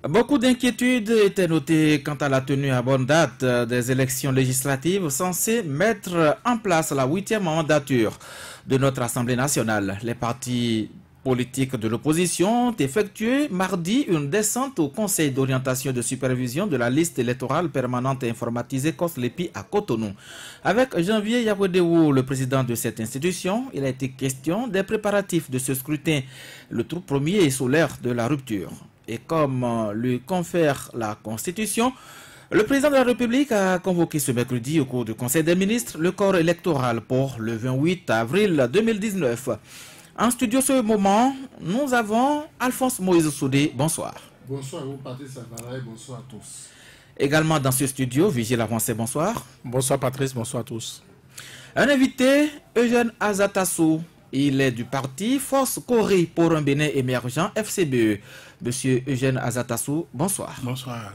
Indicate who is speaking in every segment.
Speaker 1: Beaucoup d'inquiétudes étaient notées quant à la tenue à bonne date des élections législatives censées mettre en place la 8e mandature de notre Assemblée nationale. Les partis politiques de l'opposition ont effectué mardi une descente au Conseil d'orientation et de supervision de la liste électorale permanente et informatisée COSLEPI à Cotonou. Avec Janvier Yabouedéou, le président de cette institution, il a été question des préparatifs de ce scrutin, le tout premier et sous l'ère de la rupture. Et comme lui confère la Constitution, le président de la République a convoqué ce mercredi au cours du Conseil des ministres le corps électoral pour le 28 avril 2019. En studio ce moment, nous avons Alphonse Moïse Soudé. Bonsoir.
Speaker 2: Bonsoir, vous Patrice Alvara et bonsoir à tous.
Speaker 1: Également dans ce studio, Vigile Avancé, bonsoir.
Speaker 3: Bonsoir Patrice, bonsoir à tous.
Speaker 1: Un invité, Eugène Azatassou. Il est du parti Force Corée pour un Bénin émergent FCBE. Monsieur Eugène Azatassou, bonsoir.
Speaker 3: Bonsoir.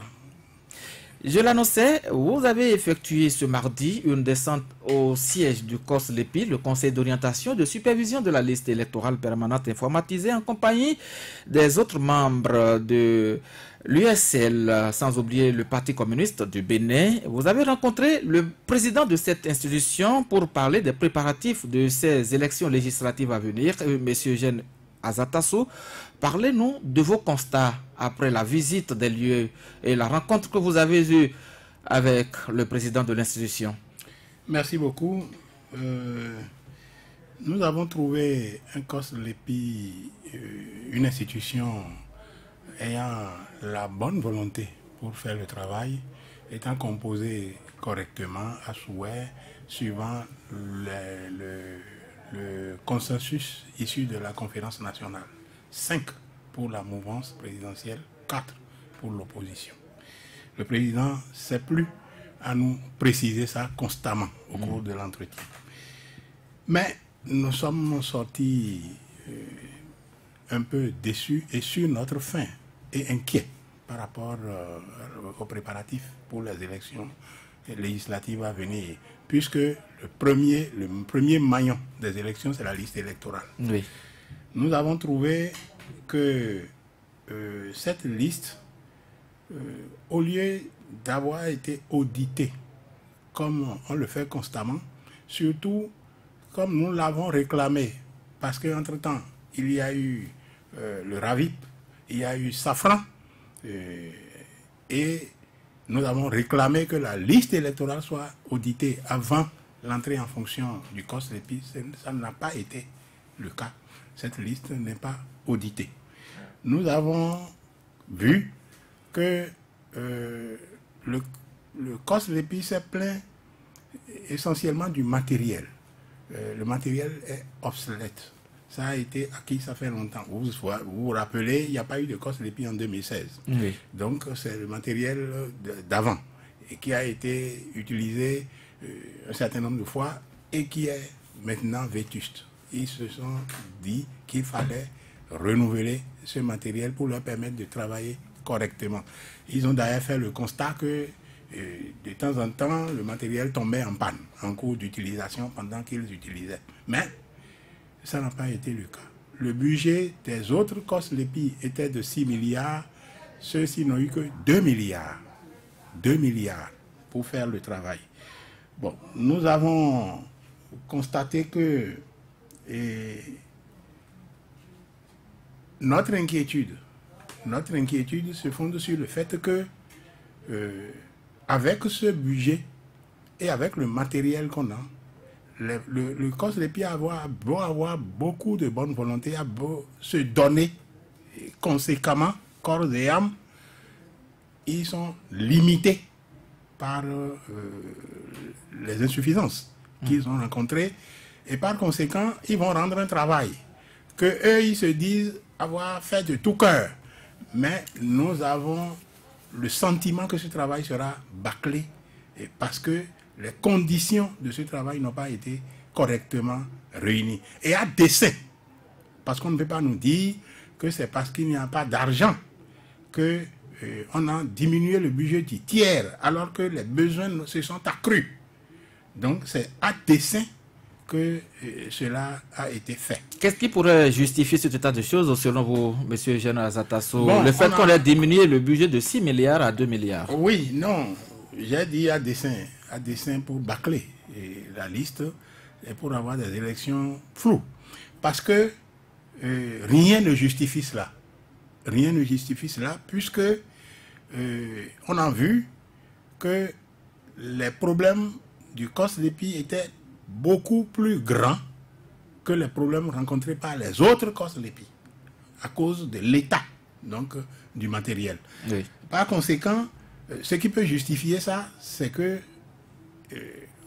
Speaker 1: Je l'annonçais, vous avez effectué ce mardi une descente au siège du COSLEPI, le Conseil d'orientation et de supervision de la liste électorale permanente informatisée, en compagnie des autres membres de l'USL, sans oublier le Parti communiste du Bénin. Vous avez rencontré le président de cette institution pour parler des préparatifs de ces élections législatives à venir, M. Eugène Azatassou. Parlez-nous de vos constats après la visite des lieux et la rencontre que vous avez eue avec le président de l'institution.
Speaker 3: Merci beaucoup. Nous avons trouvé un COSLEPI, une institution ayant la bonne volonté pour faire le travail, étant composée correctement à souhait, suivant le consensus issu de la conférence nationale. 5 pour la mouvance présidentielle, 4 pour l'opposition. Le président ne sait plus à nous préciser ça constamment au cours de l'entretien. Mais nous sommes sortis un peu déçus et sur notre faim et inquiets par rapport aux préparatifs pour les élections législatives à venir, puisque le premier maillon des élections, c'est la liste électorale.
Speaker 1: Oui.
Speaker 3: Nous avons trouvé que cette liste, au lieu d'avoir été auditée, comme on le fait constamment, surtout comme nous l'avons réclamé, parce qu'entre-temps, il y a eu le RAVIP, il y a eu Safran, et nous avons réclamé que la liste électorale soit auditée avant l'entrée en fonction du COSLEPI. Ça n'a pas été le cas. Cette liste n'est pas auditée. Nous avons vu que le COSLEPI s'est plaint essentiellement du matériel. Le matériel est obsolète. Ça a été acquis, ça fait longtemps. Vous vous rappelez, il n'y a pas eu de COSLEPI en 2016.
Speaker 1: Oui.
Speaker 3: Donc c'est le matériel d'avant et qui a été utilisé un certain nombre de fois et qui est maintenant vétuste. Ils se sont dit qu'il fallait renouveler ce matériel pour leur permettre de travailler correctement. Ils ont d'ailleurs fait le constat que de temps en temps, le matériel tombait en panne en cours d'utilisation pendant qu'ils utilisaient. Mais ça n'a pas été le cas. Le budget des autres COSLEPI était de 6 milliards. Ceux-ci n'ont eu que 2 milliards. 2 milliards pour faire le travail. Bon, nous avons constaté que notre inquiétude se fonde sur le fait que avec ce budget et avec le matériel qu'on a, le COSLEPI a beau avoir beaucoup de bonne volonté, a beau se donner conséquemment, corps et âme, ils sont limités par les insuffisances qu'ils ont rencontrées. Et par conséquent, ils vont rendre un travail que eux, ils se disent avoir fait de tout cœur. Mais nous avons le sentiment que ce travail sera bâclé parce que les conditions de ce travail n'ont pas été correctement réunies. Et à dessein, parce qu'on ne peut pas nous dire que c'est parce qu'il n'y a pas d'argent que on a diminué le budget du tiers alors que les besoins se sont accrus. Donc c'est à dessein que cela a été fait.
Speaker 1: Qu'est-ce qui pourrait justifier cet état de choses, selon vous, M. Eugène Azatasso?
Speaker 3: Bon,
Speaker 1: le fait qu'on ait diminué le budget de 6 milliards à 2 milliards.
Speaker 3: Oui, non, j'ai dit à dessein pour bâcler la liste et pour avoir des élections floues. Parce que rien ne justifie cela. Rien ne justifie cela, puisque on a vu que les problèmes du COSLEPI étaient beaucoup plus grands que les problèmes rencontrés par les autres COSLEPI à cause de l'état donc du matériel.
Speaker 1: Oui.
Speaker 3: Par conséquent, ce qui peut justifier ça, c'est que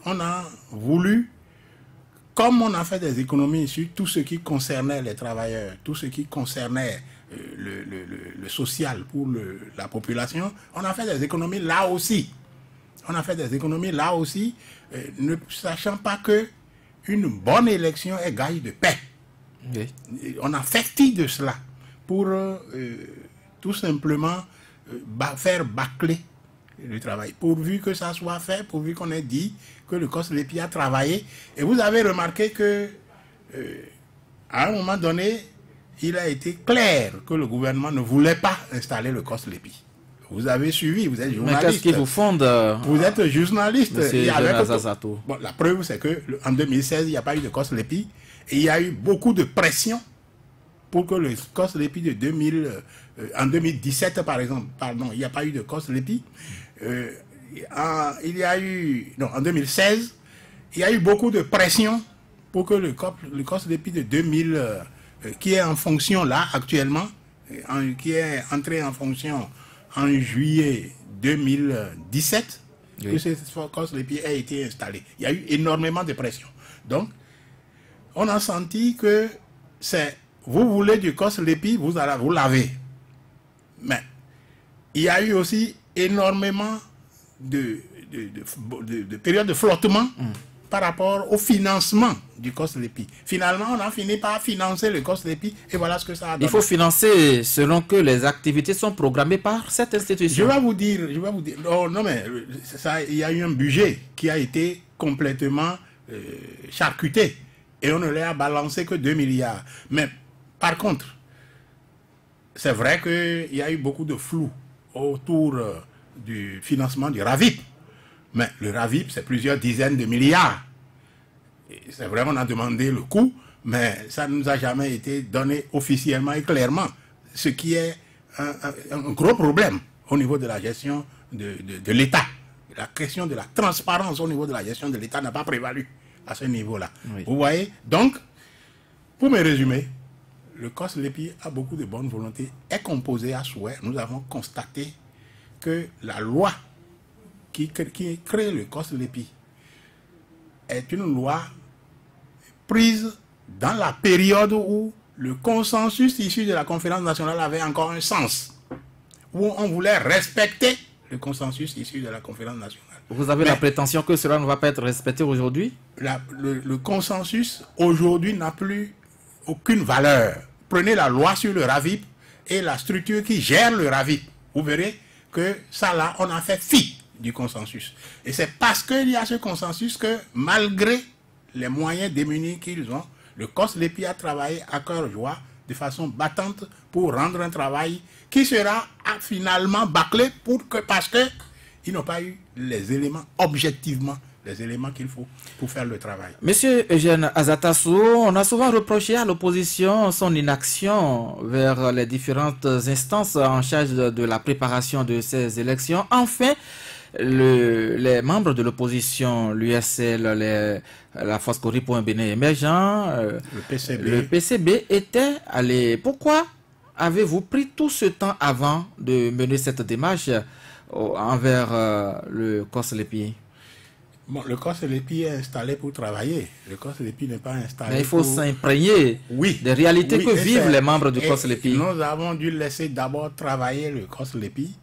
Speaker 3: on a voulu, comme on a fait des économies sur tout ce qui concernait les travailleurs, tout ce qui concernait le social pour la population, on a fait des économies là aussi. On a fait des économies là aussi, ne sachant pas que une bonne élection est gage de paix.
Speaker 1: Oui.
Speaker 3: On a fait fi de cela pour tout simplement faire bâcler le travail. Pourvu que ça soit fait, pourvu qu'on ait dit que le COSLEPI a travaillé. Et vous avez remarqué que à un moment donné, il a été clair que le gouvernement ne voulait pas installer le COSLEPI. Vous avez suivi, vous êtes journaliste.
Speaker 1: Mais qu'est-ce qui vous fonde
Speaker 3: Vous êtes journaliste.
Speaker 1: Bon,
Speaker 3: la preuve, c'est qu'en 2016, il n'y a pas eu de COSLEPI. Et il y a eu beaucoup de pression pour que le COSLEPI de 2000... en 2017, par exemple, pardon, il n'y a pas eu de COSLEPI. Il y a eu... Non, en 2016, il y a eu beaucoup de pression pour que le COSLEPI de 2000... qui est en fonction là, actuellement, qui est entré en fonction en juillet 2017, oui, que ce COSLEPI a été installé. Il y a eu énormément de pression. Donc, on a senti que c'est... Vous voulez du COSLEPI, vous l'avez. Mais il y a eu aussi énormément de périodes de flottement par rapport au financement du COSLEPI. Finalement, on a fini par financer le COSLEPI et voilà ce que ça a donné.
Speaker 1: Il faut financer selon que les activités sont programmées par cette institution.
Speaker 3: Je vais vous dire, non mais il y a eu un budget qui a été complètement charcuté et on ne l'a balancé que 2 milliards. Mais par contre, c'est vrai qu'il y a eu beaucoup de flou autour du financement du RAVIP. Mais le RAVIP, c'est plusieurs dizaines de milliards. C'est vrai, on a demandé le coût, mais ça ne nous a jamais été donné officiellement et clairement. Ce qui est un gros problème au niveau de la gestion de l'État. La question de la transparence au niveau de la gestion de l'État n'a pas prévalu à ce niveau-là. Oui. Vous voyez? Donc, pour me résumer, le COSLEPI a beaucoup de bonne volonté, est composé à souhait. Nous avons constaté que la loi qui crée le COSLEPI est une loi prise dans la période où le consensus issu de la conférence nationale avait encore un sens, où on voulait respecter le consensus issu de la conférence nationale.
Speaker 1: Vous avez la prétention que cela ne va pas être respecté aujourd'hui?
Speaker 3: Le consensus aujourd'hui n'a plus aucune valeur. Prenez la loi sur le RAVIP et la structure qui gère le RAVIP. Vous verrez que ça là, on a fait fi du consensus. Et c'est parce qu'il y a ce consensus que, malgré les moyens démunis qu'ils ont, le COSLEPI a travaillé à cœur joie, de façon battante, pour rendre un travail qui sera finalement bâclé parce qu'ils n'ont pas eu les éléments, objectivement, les éléments qu'il faut pour faire le travail.
Speaker 1: Monsieur Eugène Azatasso, on a souvent reproché à l'opposition son inaction vers les différentes instances en charge de la préparation de ces élections. Enfin, les membres de l'opposition, l'USL, la Force Cori pour un Bénin émergent, le PCB étaient allés. Pourquoi avez-vous pris tout ce temps avant de mener cette démarche envers le COSLEPI?
Speaker 3: Bon, le COSLEPI est installé pour travailler. Le COSLEPI n'est pas installé.
Speaker 1: Mais il faut s'imprégner des réalités que vivent les membres du COSLEPI.
Speaker 3: Nous avons dû laisser d'abord travailler le COSLEPI.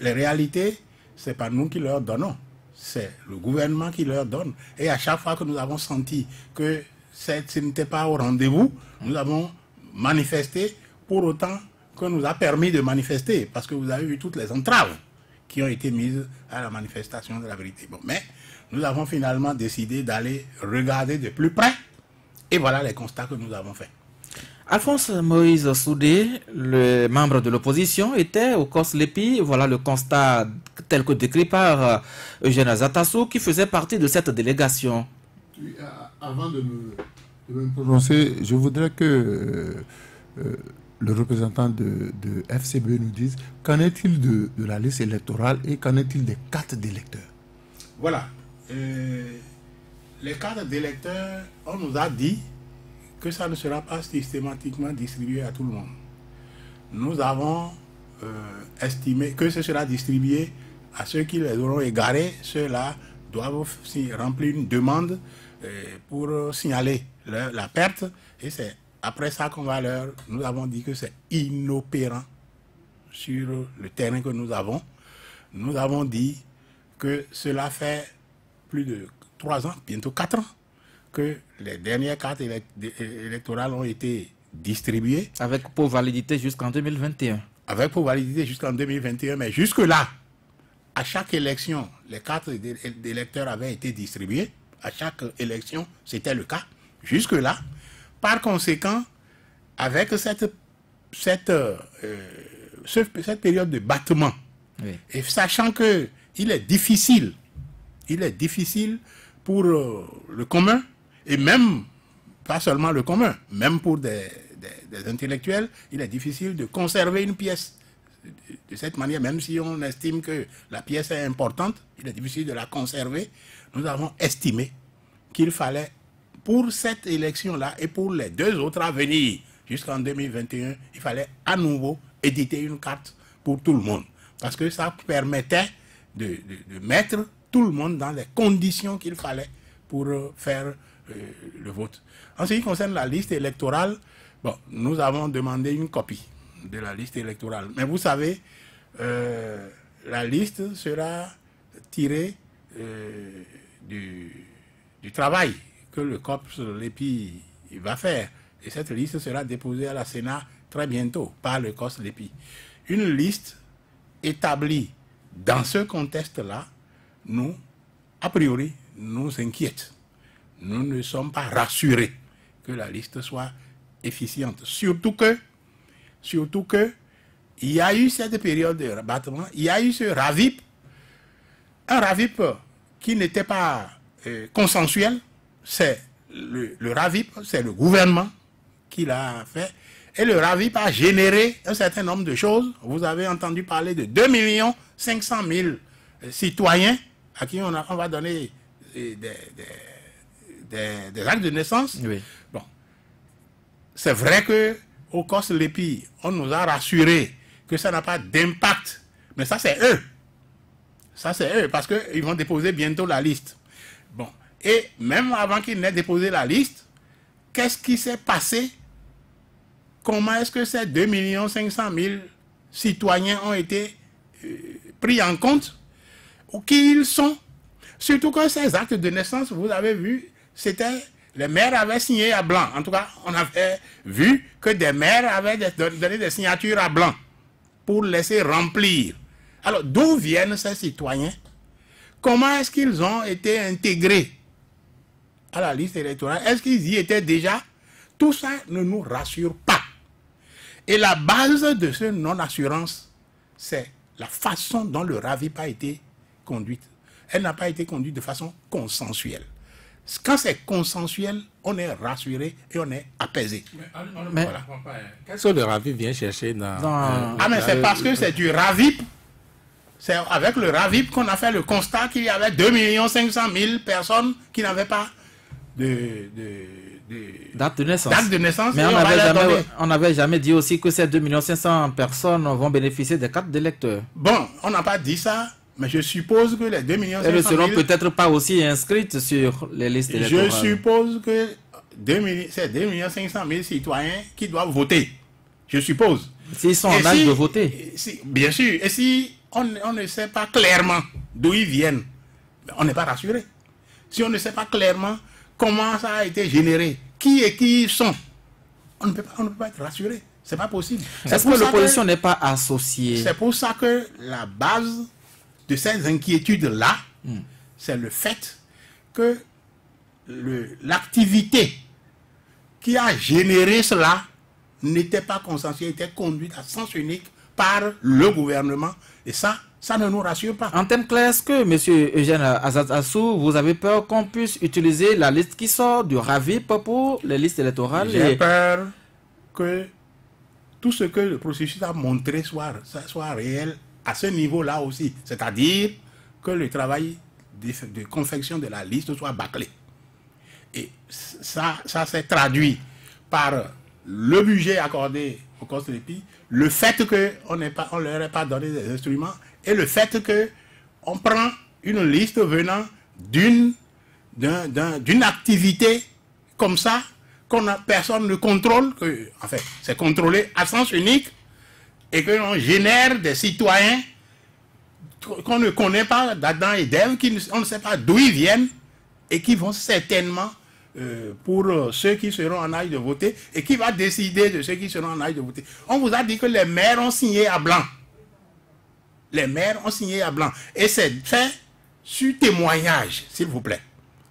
Speaker 3: Les réalités, ce n'est pas nous qui leur donnons. C'est le gouvernement qui leur donne. Et à chaque fois que nous avons senti que ce n'était pas au rendez-vous, nous avons manifesté pour autant que nous a permis de manifester. Parce que vous avez vu toutes les entraves qui ont été mises à la manifestation de la vérité. Bon, mais nous avons finalement décidé d'aller regarder de plus près. Et voilà les constats que nous avons faits.
Speaker 1: Alphonse Moïse Soudé, le membre de l'opposition, était au COS-LEPI. Voilà le constat tel que décrit par Eugène Azatassou, qui faisait partie de cette délégation.
Speaker 2: Oui, avant de me prononcer, je voudrais que le représentant de FCB nous dise qu'en est-il de la liste électorale et qu'en est-il des cartes d'électeurs.
Speaker 3: Voilà. Les cartes d'électeurs, on nous a dit que ça ne sera pas systématiquement distribué à tout le monde. Nous avons estimé que ce sera distribué à ceux qui les auront égarés. Ceux-là doivent remplir une demande pour signaler la perte. Et c'est après ça qu'on va leur... Nous avons dit que c'est inopérant sur le terrain que nous avons. Nous avons dit que cela fait plus de 3 ans, bientôt 4 ans, que les dernières cartes électorales ont été distribuées.
Speaker 1: Avec pour validité jusqu'en 2021.
Speaker 3: Avec pour validité jusqu'en 2021, mais jusque-là, à chaque élection, les cartes d'électeurs avaient été distribuées. À chaque élection, c'était le cas. Jusque-là, par conséquent, avec cette période de battement, oui, et sachant qu'il est difficile pour le commun, et même, pas seulement le commun, même pour des intellectuels, il est difficile de conserver une pièce de cette manière, même si on estime que la pièce est importante, il est difficile de la conserver. Nous avons estimé qu'il fallait, pour cette élection-là et pour les 2 autres à venir, jusqu'en 2021, il fallait à nouveau éditer une carte pour tout le monde. Parce que ça permettait de mettre tout le monde dans les conditions qu'il fallait pour faire le vote. En ce qui concerne la liste électorale, bon, nous avons demandé une copie de la liste électorale. Mais vous savez, la liste sera tirée du travail que le COS-LEPI va faire. Et cette liste sera déposée à la Sénat très bientôt par le COS-LEPI. Une liste établie dans ce contexte-là, nous, a priori, nous inquiète. Nous ne sommes pas rassurés que la liste soit efficiente. Surtout que il y a eu cette période de rabattement, il y a eu ce RAVIP, un RAVIP qui n'était pas consensuel. C'est le RAVIP, c'est le gouvernement qui l'a fait. Et le RAVIP a généré un certain nombre de choses. Vous avez entendu parler de 2 500 000 citoyens à qui on va donner des actes de naissance. Oui. Bon. C'est vrai qu'au COS-LEPI, on nous a rassuré que ça n'a pas d'impact. Mais ça, c'est eux. Ça, c'est eux, parce qu'ils vont déposer bientôt la liste. Bon. Et même avant qu'ils n'aient déposé la liste, qu'est-ce qui s'est passé? Comment est-ce que ces 2 500 000 citoyens ont été pris en compte? Ou qui ils sont? Surtout que ces actes de naissance, vous avez vu, c'était... Les maires avaient signé à blanc. En tout cas, on avait vu que des maires avaient donné des signatures à blanc pour laisser remplir. Alors, d'où viennent ces citoyens? Comment est-ce qu'ils ont été intégrés à la liste électorale? Est-ce qu'ils y étaient déjà? Tout ça ne nous rassure pas. Et la base de ce non-assurance, c'est la façon dont le RAVIP a été conduite. Elle n'a pas été conduite de façon consensuelle. Quand c'est consensuel, on est rassuré et on est apaisé.
Speaker 2: Mais voilà. Qu'est-ce que le RAVIP vient chercher dans...
Speaker 3: mais c'est parce que c'est du RAVIP. C'est avec le RAVIP qu'on a fait le constat qu'il y avait 2 500 000 personnes qui n'avaient pas
Speaker 1: date de naissance.
Speaker 3: Date de naissance.
Speaker 1: Mais on n'avait jamais dit aussi que ces 2 500 000 personnes vont bénéficier des cartes d'électeurs.
Speaker 3: Bon, on n'a pas dit ça. Mais je suppose que les 2 500 000... Elles
Speaker 1: ne seront peut-être pas aussi inscrites sur les listes électorales.
Speaker 3: Je suppose que c'est 2 500 000 citoyens qui doivent voter. Je suppose.
Speaker 1: S'ils sont en âge de voter.
Speaker 3: Bien sûr. Et si on ne sait pas clairement d'où ils viennent, on n'est pas rassuré. Si on ne sait pas clairement comment ça a été généré, qui et qui ils sont, on ne peut pas être rassuré. C'est pas possible.
Speaker 1: Est-ce que l'opposition n'est pas associée?
Speaker 3: C'est pour ça que la base de ces inquiétudes-là, c'est le fait que l'activité qui a généré cela n'était pas consensuelle, était conduite à sens unique par le gouvernement. Et ça ne nous rassure pas.
Speaker 1: En termes clairs, est-ce que, M. Eugène Azad Assou, vous avez peur qu'on puisse utiliser la liste qui sort du RAVIP pour les listes électorales?
Speaker 3: J'ai peur que tout ce que le processus a montré soit réel à ce niveau-là aussi. C'est-à-dire que le travail de confection de la liste soit bâclé. Et ça s'est traduit par le budget accordé au COSLEPI, le fait qu'on ne leur ait pas donné des instruments et le fait qu'on prend une liste venant d'une activité comme ça, personne ne contrôle, en fait, c'est contrôlé à sens unique et qu'on génère des citoyens qu'on ne connaît pas d'Adam et d'Ève, on ne sait pas d'où ils viennent et qui vont certainement, pour ceux qui seront en âge de voter, et qui va décider de ceux qui seront en âge de voter. On vous a dit que les maires ont signé à blanc. Les maires ont signé à blanc. Et c'est fait sur témoignage, s'il vous plaît.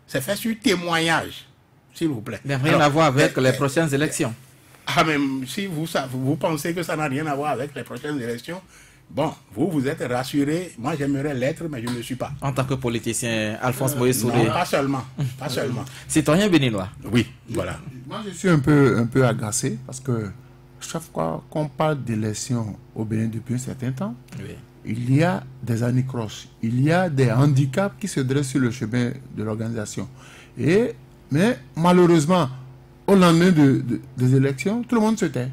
Speaker 3: C'est fait sur témoignage, s'il vous plaît.
Speaker 1: Mais rien à voir avec les prochaines élections.
Speaker 3: Ah, mais si vous pensez que ça n'a rien à voir avec les prochaines élections, bon, vous êtes rassuré. Moi, j'aimerais l'être, mais je ne le suis pas.
Speaker 1: En tant que politicien, Alphonse Moïse Soudé.
Speaker 3: Non, pas seulement. Pas seulement.
Speaker 1: Citoyen béninois.
Speaker 3: Oui, voilà.
Speaker 2: Moi, je suis un peu agacé parce que chaque fois qu'on parle d'élections au Bénin depuis un certain temps,
Speaker 1: Oui.
Speaker 2: il y a des anicroches, il y a des handicaps qui se dressent sur le chemin de l'organisation. Mais malheureusement, au lendemain des élections, tout le monde se tait.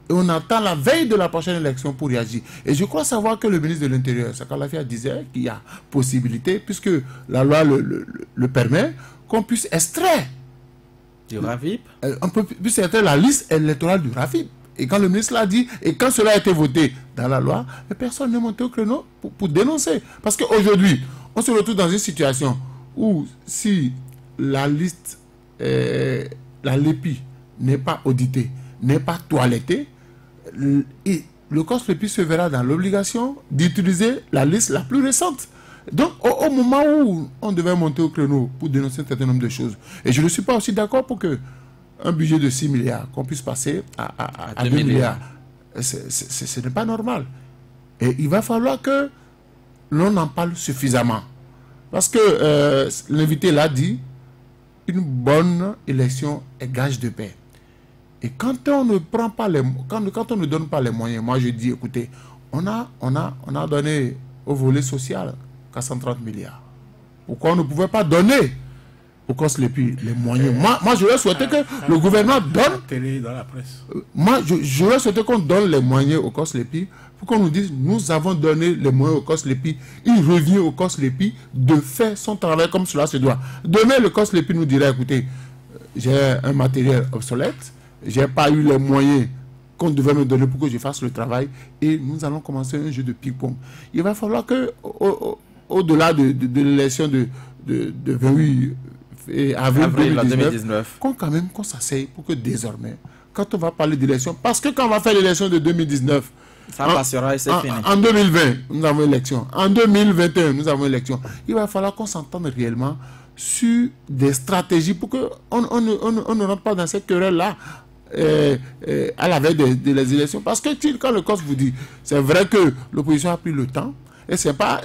Speaker 2: Et on attend la veille de la prochaine élection pour réagir. Et je crois savoir que le ministre de l'Intérieur, Sakalafia, disait qu'il y a possibilité, puisque la loi le permet, qu'on puisse extraire
Speaker 1: Du RAVIP.
Speaker 2: on puisse extraire la liste électorale du RAVIP. Et quand le ministre l'a dit, et quand cela a été voté dans la loi, personne n'est monté au créneau pour dénoncer. Parce qu'aujourd'hui, on se retrouve dans une situation où si la liste, la LEPI n'est pas auditée, n'est pas toilettée, le COSLEPI se verra dans l'obligation d'utiliser la liste la plus récente. Donc, au moment où on devait monter au créneau pour dénoncer un certain nombre de choses, et je ne suis pas aussi d'accord pour que un budget de 6 milliards, qu'on puisse passer à 2 milliards, ce n'est pas normal. Et il va falloir que l'on en parle suffisamment. Parce que l'invité l'a dit, une bonne élection est gage de paix. Et quand on ne prend pas quand on ne donne pas les moyens, moi je dis, écoutez, on a donné au volet social 430 milliards. Pourquoi on ne pouvait pas donner au COSLEPI les moyens? Moi je vais souhaiter que le gouvernement donne.
Speaker 3: Dans la presse.
Speaker 2: Moi je vais souhaiter qu'on donne les moyens au COSLEPI pour qu'on nous dise, nous avons donné les moyens au COSLEPI. Il revient au COSLEPI de faire son travail comme cela se doit. Demain le COSLEPI nous dira, écoutez, j'ai un matériel obsolète, j'ai pas eu les moyens qu'on devait me donner pour que je fasse le travail, et nous allons commencer un jeu de ping-pong. Il va falloir que, au-delà de l'élection de 28 avril 2019, qu'on s'asseye pour que désormais, quand on va parler d'élection, parce que quand on va faire l'élection de 2019,
Speaker 1: ça passera et c'est fini.
Speaker 2: En 2020, nous avons élection. En 2021, nous avons élection. Il va falloir qu'on s'entende réellement sur des stratégies pour qu'on ne rentre pas dans cette querelle-là à la veille des élections. Parce que quand le COS vous dit, c'est vrai que l'opposition a pris le temps, et c'est pas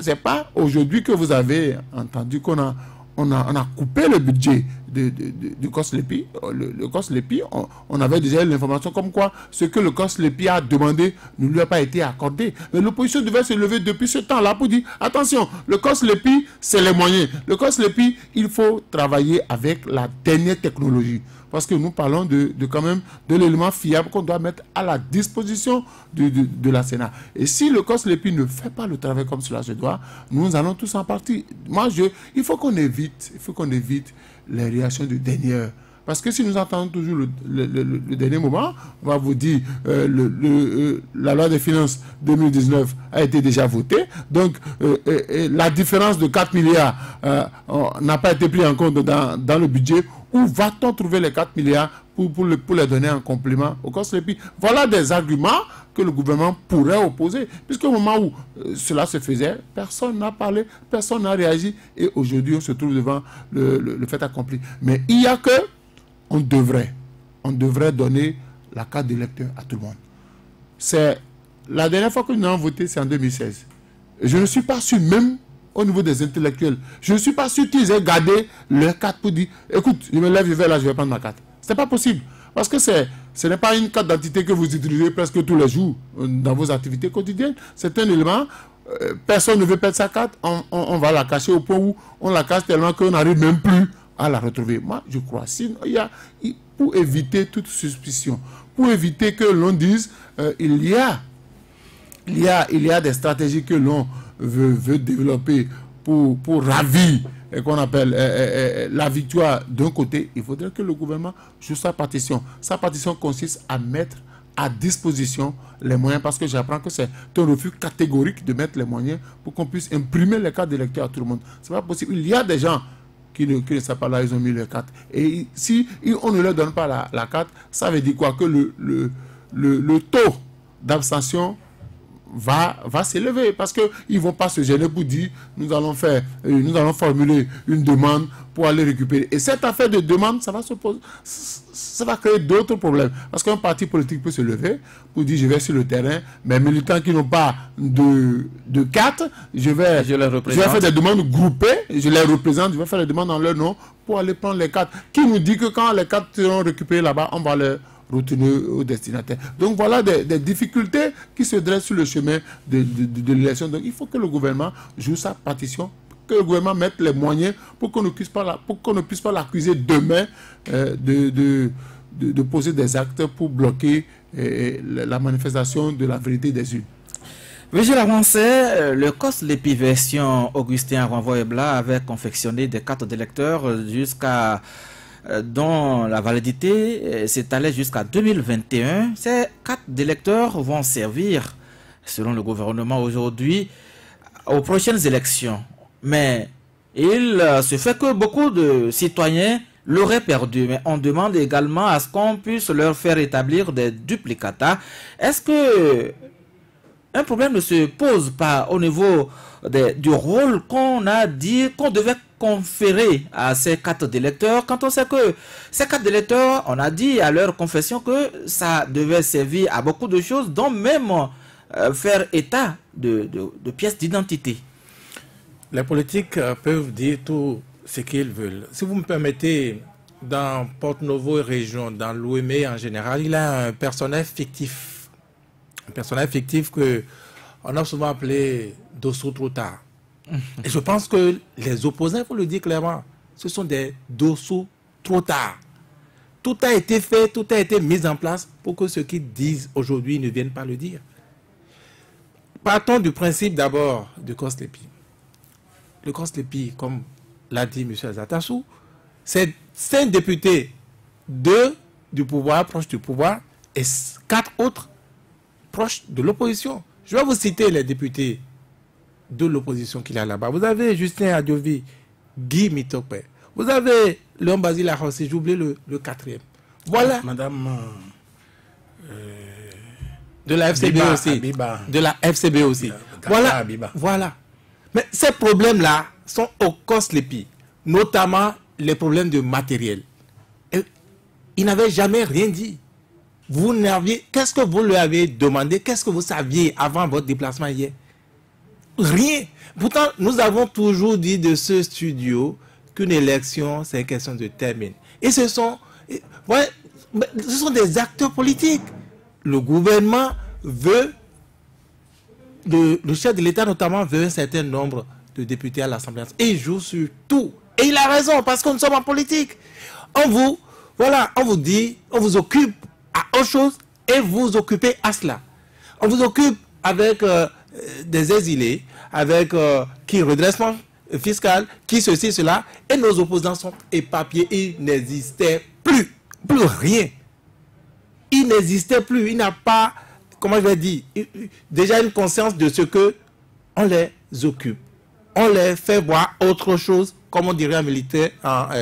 Speaker 2: aujourd'hui que vous avez entendu qu'on a coupé le budget du COSLEPI. Le COSLEPI, on avait déjà l'information comme quoi ce que le COSLEPI a demandé ne lui a pas été accordé. Mais l'opposition devait se lever depuis ce temps-là pour dire, attention, le COSLEPI, c'est les moyens. Le COSLEPI, il faut travailler avec la dernière technologie. Parce que nous parlons quand même de l'élément fiable qu'on doit mettre à la disposition de la Sénat. Et si le COSLEPI ne fait pas le travail comme cela se doit, nous allons tous en partie. Moi, il faut qu'on évite les réactions de dernière. Parce que si nous entendons toujours le dernier moment, on va vous dire la loi des finances 2019 a été déjà votée. Donc, la différence de 4 milliards n'a pas été prise en compte dans le budget. Où va-t-on trouver les 4 milliards pour les donner en complément au COSLEPI. Voilà des arguments que le gouvernement pourrait opposer. Puisqu'au moment où cela se faisait, personne n'a parlé, personne n'a réagi. Et aujourd'hui, on se trouve devant le fait accompli. Mais il y a que, on devrait donner la carte d'électeur à tout le monde. C'est la dernière fois que nous avons voté, c'est en 2016. Je ne suis pas sûr, même au niveau des intellectuels, je ne suis pas sûr qu'ils aient gardé leur carte pour dire, écoute, je me lève, je vais là, je vais prendre ma carte. Ce n'est pas possible. Parce que ce n'est pas une carte d'identité que vous utilisez presque tous les jours dans vos activités quotidiennes. C'est un élément, personne ne veut perdre sa carte, on va la cacher au point où on la cache tellement qu'on n'arrive même plus à la retrouver. Moi, je crois. Sinon, pour éviter toute suspicion, pour éviter que l'on dise, il y a des stratégies que l'on veut développer pour ravir qu'on appelle la victoire d'un côté, il faudrait que le gouvernement joue sa partition. Sa partition consiste à mettre à disposition les moyens, parce que j'apprends que c'est un refus catégorique de mettre les moyens pour qu'on puisse imprimer les cartes d'électeurs à tout le monde. C'est pas possible. Il y a des gens qui ne savent pas là, ils ont mis les cartes. Et si on ne leur donne pas la carte, ça veut dire quoi? Que le taux d'abstention va s'élever, parce qu'ils ne vont pas se gêner pour dire nous allons formuler une demande pour aller récupérer. Et cette affaire de demande, ça va créer d'autres problèmes. Parce qu'un parti politique peut se lever pour dire je vais sur le terrain, mes militants qui n'ont pas de carte, je vais faire des demandes groupées, je les représente, je vais faire des demandes en leur nom pour aller prendre les cartes. Qui nous dit que quand les cartes seront récupérées là-bas, on va les retourner au destinataire. Donc voilà des difficultés qui se dressent sur le chemin de l'élection. Donc il faut que le gouvernement joue sa partition, que le gouvernement mette les moyens pour qu'on ne puisse pas l'accuser demain de poser des actes pour bloquer la manifestation de la vérité des urnes.
Speaker 1: Vigile avancé, le COSLEPI version Augustin Renvoyebla avait confectionné des cartes d'électeurs dont la validité s'étalait jusqu'à 2021. Ces cartes d'électeurs vont servir, selon le gouvernement aujourd'hui, aux prochaines élections. Mais il se fait que beaucoup de citoyens l'auraient perdu. Mais on demande également à ce qu'on puisse leur faire établir des duplicata. Est-ce que un problème ne se pose pas au niveau du rôle qu'on a dit qu'on devait conférer à ces cartes d'électeurs, quand on sait que ces cartes d'électeurs, on a dit à leur confession que ça devait servir à beaucoup de choses, dont même faire état de pièces d'identité?
Speaker 3: Les politiques peuvent dire tout ce qu'ils veulent. Si vous me permettez, dans Porto-Novo et région, dans l'OME en général, il a un personnage fictif. Un personnage fictif que on a souvent appelé Dosso trop tard. Et je pense que les opposants, il faut le dire clairement, ce sont des dossous trop tard. Tout a été fait, tout a été mis en place pour que ceux qui disent aujourd'hui ne viennent pas le dire. Partons du principe d'abord du COSLEPI. Le COSLEPI, comme l'a dit M. Azatassou, c'est 5 députés, 2 du pouvoir, proches du pouvoir, et 4 autres proches de l'opposition. Je vais vous citer les députés de l'opposition qu'il y a là-bas. Vous avez Justin Adjovi, Guy Mitokpe. Vous avez Léon Basile Arossi, j'ai oublié le 4e. Voilà.
Speaker 2: Madame
Speaker 3: de la FCB
Speaker 2: Biba,
Speaker 3: aussi.
Speaker 2: Biba.
Speaker 3: De la FCB aussi. Voilà. Voilà. Mais ces problèmes-là sont au COSLEPI, notamment les problèmes de matériel. Et ils n'avaient jamais rien dit. Qu'est-ce que vous lui avez demandé? Qu'est-ce que vous saviez avant votre déplacement hier? Rien. Pourtant, nous avons toujours dit de ce studio qu'une élection, c'est une question de termine. Et ce sont des acteurs politiques. Le gouvernement veut, le chef de l'État notamment veut un certain nombre de députés à l'Assemblée nationale. Et il joue sur tout. Et il a raison, parce que nous sommes en politique. On vous dit, on vous occupe à autre chose et vous occupez à cela. On vous occupe avec des exilés, avec qui redressement fiscal, qui ceci, cela, et nos opposants sont éparpillés. Il n'existait plus rien. Il n'existait plus, il n'a pas, comment je vais dire, déjà une conscience de ce que on les occupe. On les fait voir autre chose, comme on dirait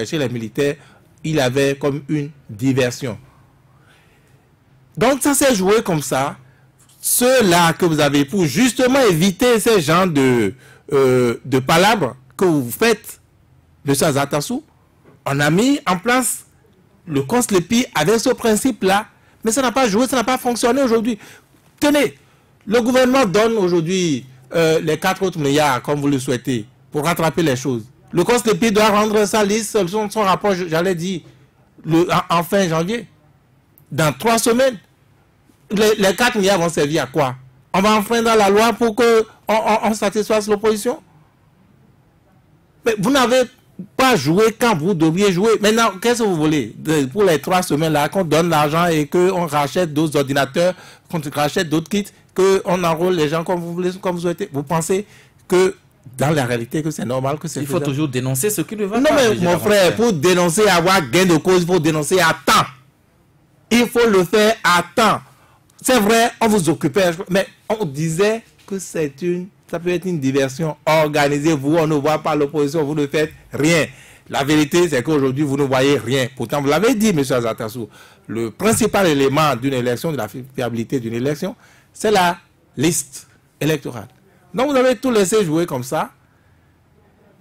Speaker 3: chez les militaires,
Speaker 4: il y avait comme une diversion. Donc ça s'est joué comme ça. Ceux-là que vous avez pour justement éviter ces genres de palabres que vous faites, M. Azatassou, on a mis en place le COSLEPI avec ce principe-là, mais ça n'a pas joué, ça n'a pas fonctionné aujourd'hui. Tenez, le gouvernement donne aujourd'hui les 4 autres milliards, comme vous le souhaitez, pour rattraper les choses. Le COSLEPI doit rendre sa liste, son rapport, j'allais dire, en fin janvier. Dans 3 semaines, les 4 milliards vont servir à quoi? On va enfreindre la loi pour qu'on satisfasse l'opposition? Mais vous n'avez pas joué quand vous devriez jouer. Maintenant, qu'est-ce que vous voulez? Pour les 3 semaines-là, qu'on donne l'argent et qu'on rachète d'autres ordinateurs, qu'on rachète d'autres kits, qu'on enrôle les gens comme vous voulez, comme vous souhaitez. Vous pensez que dans la réalité, que c'est normal que c'est...
Speaker 1: Il faut toujours dénoncer ce qui ne va pas.
Speaker 4: Non, mais mon frère, pour dénoncer, avoir gain de cause, il faut dénoncer à temps. Il faut le faire à temps. C'est vrai, on vous occupait, mais on disait que ça peut être une diversion. Organisez-vous, on ne voit pas l'opposition, vous ne faites rien. La vérité, c'est qu'aujourd'hui, vous ne voyez rien. Pourtant, vous l'avez dit, M. Azatassou, le principal élément d'une élection, de la fiabilité d'une élection, c'est la liste électorale. Donc, vous avez tout laissé jouer comme ça.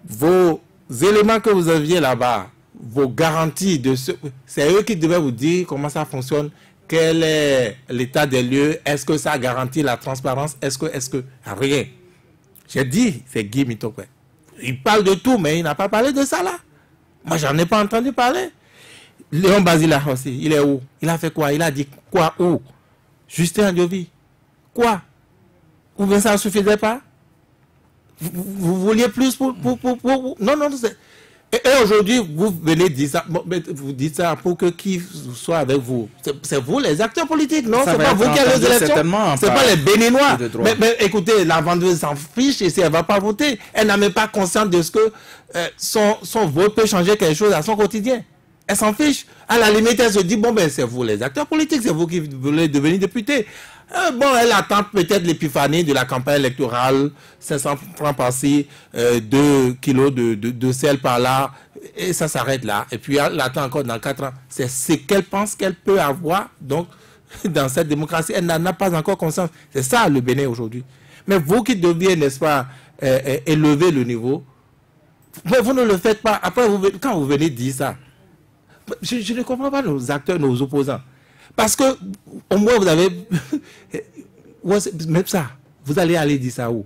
Speaker 4: Vos éléments que vous aviez là-bas, vos garanties, c'est eux qui devaient vous dire comment ça fonctionne, quel est l'état des lieux, est-ce que ça garantit la transparence, est-ce que rien. J'ai dit, c'est Guy Mitokwe. Il parle de tout, mais il n'a pas parlé de ça là. Moi, j'en ai pas entendu parler. Léon Basila aussi, il est où? Il a fait quoi? Il a dit quoi? Où? Justin Ndiovi. Quoi? Ou bien ça ne suffisait pas? Vous vouliez plus pour... Non, c'est... Et aujourd'hui, vous venez dire ça, vous dites ça pour que qui soit avec vous. C'est vous les acteurs politiques, non? C'est pas vous qui allez aux élections. C'est pas les Béninois. Mais écoutez, la vendeuse s'en fiche et si elle ne va pas voter, elle n'a même pas conscience de ce que son vote peut changer quelque chose à son quotidien. Elle s'en fiche. À la limite, elle se dit, bon, ben c'est vous les acteurs politiques, c'est vous qui voulez devenir député. Bon, elle attend peut-être l'épiphanie de la campagne électorale, 500 francs par-ci, 2 kilos de sel par-là, et ça s'arrête là. Et puis elle attend encore dans 4 ans. C'est ce qu'elle pense qu'elle peut avoir, donc, dans cette démocratie. Elle n'en a pas encore conscience. C'est ça le Bénin aujourd'hui. Mais vous qui deviez, n'est-ce pas, élever le niveau, mais vous ne le faites pas. Après, quand vous venez dire ça, je ne comprends pas nos acteurs, nos opposants. Parce que, au moins, vous avez... Même ça, vous allez aller dire ça où?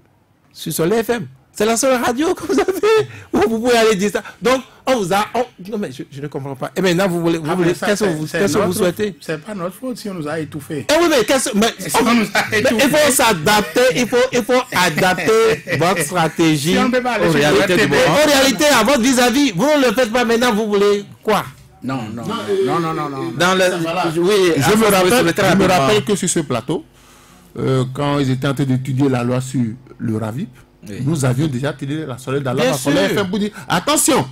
Speaker 4: Sur les FM. C'est la seule radio que vous avez où vous pouvez aller dire ça. Donc, on vous a... Non, mais je ne comprends pas. Et maintenant, vous voulez qu'est-ce que vous souhaitez?
Speaker 3: C'est pas notre faute si on nous a étouffés.
Speaker 4: Eh oui, mais il faut s'adapter, il faut adapter votre stratégie
Speaker 3: si
Speaker 4: aux réalités à votre vis-à-vis. Vous ne le faites pas maintenant, vous voulez quoi?
Speaker 3: Non.
Speaker 2: Oui, je me rappelle que sur ce plateau, quand ils étaient en train d'étudier la loi sur le RAVIP, nous avions déjà tiré la sonnette d'alarme pour dire attention,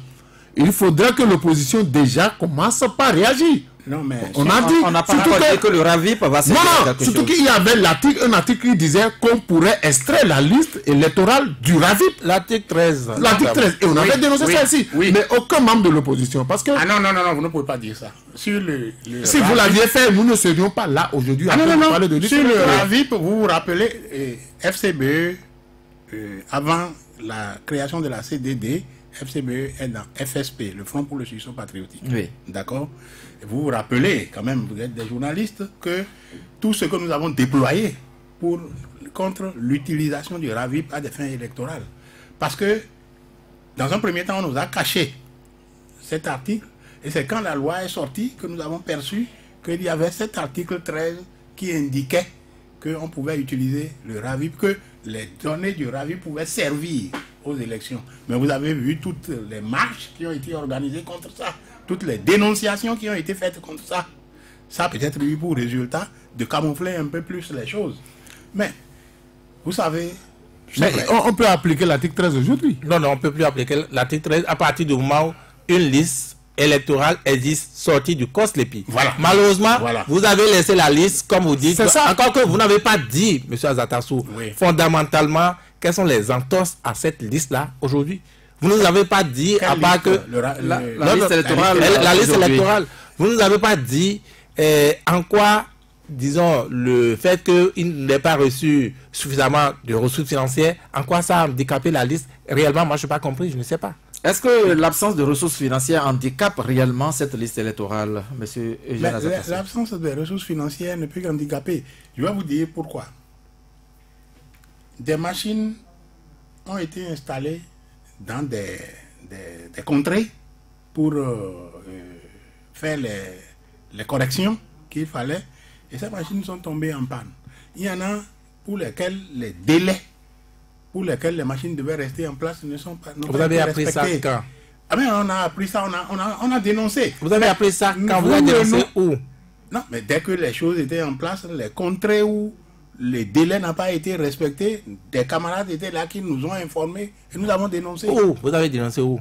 Speaker 2: il faudrait que l'opposition déjà commence par réagir.
Speaker 3: Non, mais
Speaker 2: on a dit,
Speaker 1: on n'a pas dit que le RAVIP va se faire quelque chose.
Speaker 2: Surtout qu'il y avait un article qui disait qu'on pourrait extraire la liste électorale du RAVIP.
Speaker 4: L'article 13.
Speaker 2: L'article 13. Et on avait dénoncé ça ici.
Speaker 3: Oui.
Speaker 2: Mais aucun membre de l'opposition. Parce que...
Speaker 3: Ah non, vous ne pouvez pas dire ça. Sur
Speaker 2: si vous l'aviez fait, nous ne serions pas là aujourd'hui à parler de liste.
Speaker 3: Sur le RAVIP, vous vous rappelez, FCBE, avant la création de la CDD, FCBE est dans FSP, le Front pour le Succession Patriotique.
Speaker 1: Oui.
Speaker 3: D'accord? Vous vous rappelez, quand même, vous êtes des journalistes, que tout ce que nous avons déployé contre l'utilisation du RAVIP à des fins électorales. Parce que, dans un premier temps, on nous a caché cet article, et c'est quand la loi est sortie que nous avons perçu qu'il y avait cet article 13 qui indiquait qu'on pouvait utiliser le RAVIP, que les données du RAVIP pouvaient servir aux élections. Mais vous avez vu toutes les marches qui ont été organisées contre ça, toutes les dénonciations qui ont été faites contre ça. Ça a peut-être eu pour résultat de camoufler un peu plus les choses. Mais, vous savez...
Speaker 2: Mais on peut appliquer l'article 13 aujourd'hui.
Speaker 4: Non, on ne peut plus appliquer l'article 13 à partir du moment où une liste électorale existe sortie du COSLEPI.
Speaker 3: Voilà.
Speaker 4: Malheureusement, vous avez laissé la liste, comme vous dites.
Speaker 2: C'est ça.
Speaker 4: Encore que vous n'avez pas dit, M. Azatassou,
Speaker 3: oui,
Speaker 4: fondamentalement, quelles sont les entorses à cette liste-là aujourd'hui. Vous ne nous avez pas dit, à part que...
Speaker 1: La liste électorale.
Speaker 4: La liste électorale. Vous ne nous avez pas dit en quoi, disons, le fait qu'il n'ait pas reçu suffisamment de ressources financières, en quoi ça a handicapé la liste. Réellement, moi, je n'ai pas compris, je ne sais pas.
Speaker 1: Est-ce que l'absence de ressources financières handicape réellement cette liste électorale, monsieur Eugène Azatassou?
Speaker 3: L'absence de ressources financières ne peut qu'handicaper. Je vais vous dire pourquoi. Des machines ont été installées dans des contrées pour faire les corrections qu'il fallait. Et ces machines sont tombées en panne. Il y en a pour lesquels les délais pour lesquels les machines devaient rester en place ne sont pas
Speaker 4: Vous avez appris ça quand?
Speaker 3: Ah mais on a appris ça, on a dénoncé.
Speaker 4: Vous avez appris ça quand? Vous avez dénoncé où?
Speaker 3: Non, mais dès que les choses étaient en place, les contrées où les délais n'ont pas été respectés, des camarades étaient là qui nous ont informés et nous avons dénoncé.
Speaker 4: Où? Vous avez dénoncé où?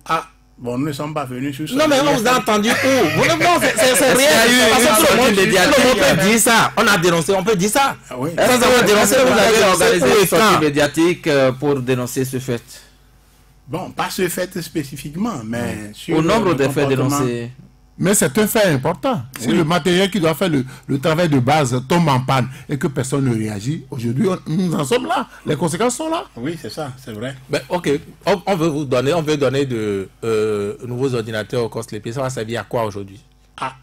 Speaker 3: Ah, bon, nous ne sommes pas venus sur ça.
Speaker 4: Non, mais on vous a entendu où? Non, c'est rien. Parce que tout le monde peut dire ça. On a dénoncé, on peut dire ça.
Speaker 3: Ah oui.
Speaker 1: Est-ce que vous avez dénoncé, vous avez organisé une sortie médiatique pour dénoncer ce fait?
Speaker 3: Bon, pas ce fait spécifiquement, mais sur
Speaker 1: au nombre de faits dénoncés.
Speaker 2: Mais c'est un fait important. Si le matériel qui doit faire le travail de base tombe en panne et que personne ne réagit, aujourd'hui, nous en sommes là. Les conséquences sont là.
Speaker 3: Oui, c'est ça, c'est vrai.
Speaker 4: Ben, ok, on veut donner de nouveaux ordinateurs au COSLEP. Ça va servir à quoi aujourd'hui?
Speaker 3: Ah,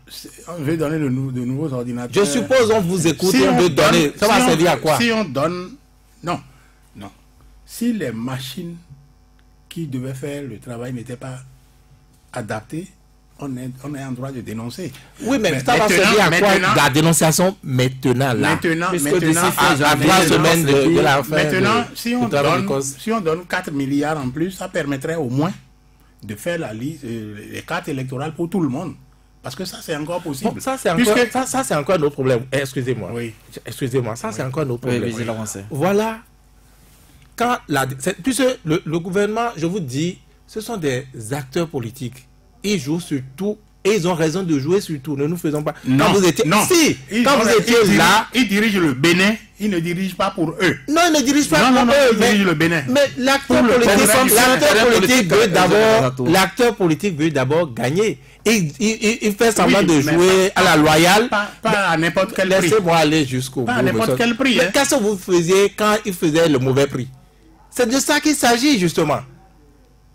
Speaker 3: on veut donner de nouveaux ordinateurs.
Speaker 4: Je suppose on vous écoute et on veut donner. Ça va servir à quoi?
Speaker 3: Si on donne... Non. Si les machines qui devaient faire le travail n'étaient pas adaptées, on est en droit de dénoncer.
Speaker 4: Oui, mais ça va servir à quoi la dénonciation maintenant, là?
Speaker 3: Maintenant,
Speaker 4: à 3 semaines de la fin.
Speaker 3: Maintenant, si on donne 4 milliards en plus, ça permettrait au moins de faire la liste, les cartes électorales pour tout le monde. Parce que ça, c'est encore possible.
Speaker 4: Bon, ça, c'est encore un autre problème. Excusez-moi.
Speaker 3: Oui.
Speaker 4: Excusez-moi, ça, c'est encore un autre problème.
Speaker 1: Oui,
Speaker 4: voilà. Puisque le gouvernement, je vous dis, ce sont des acteurs politiques. Ils jouent sur tout et ils ont raison de jouer sur tout. Ne nous faisons pas.
Speaker 3: Non,
Speaker 4: quand vous étiez,
Speaker 3: non.
Speaker 4: Quand vous étiez là,
Speaker 3: ils dirigent le Bénin. Ils ne dirigent pas pour eux.
Speaker 4: Non, ils ne dirigent pas pour eux.
Speaker 3: Ils dirigent le Bénin.
Speaker 4: Mais l'acteur politique veut d'abord gagner. Il fait semblant de jouer à la loyale.
Speaker 3: Pas à n'importe quel prix.
Speaker 4: Laissez-moi aller jusqu'au bout.
Speaker 3: Pas à n'importe quel prix.
Speaker 4: Mais qu'est-ce que vous faisiez quand il faisait le mauvais prix? C'est de ça qu'il s'agit, justement.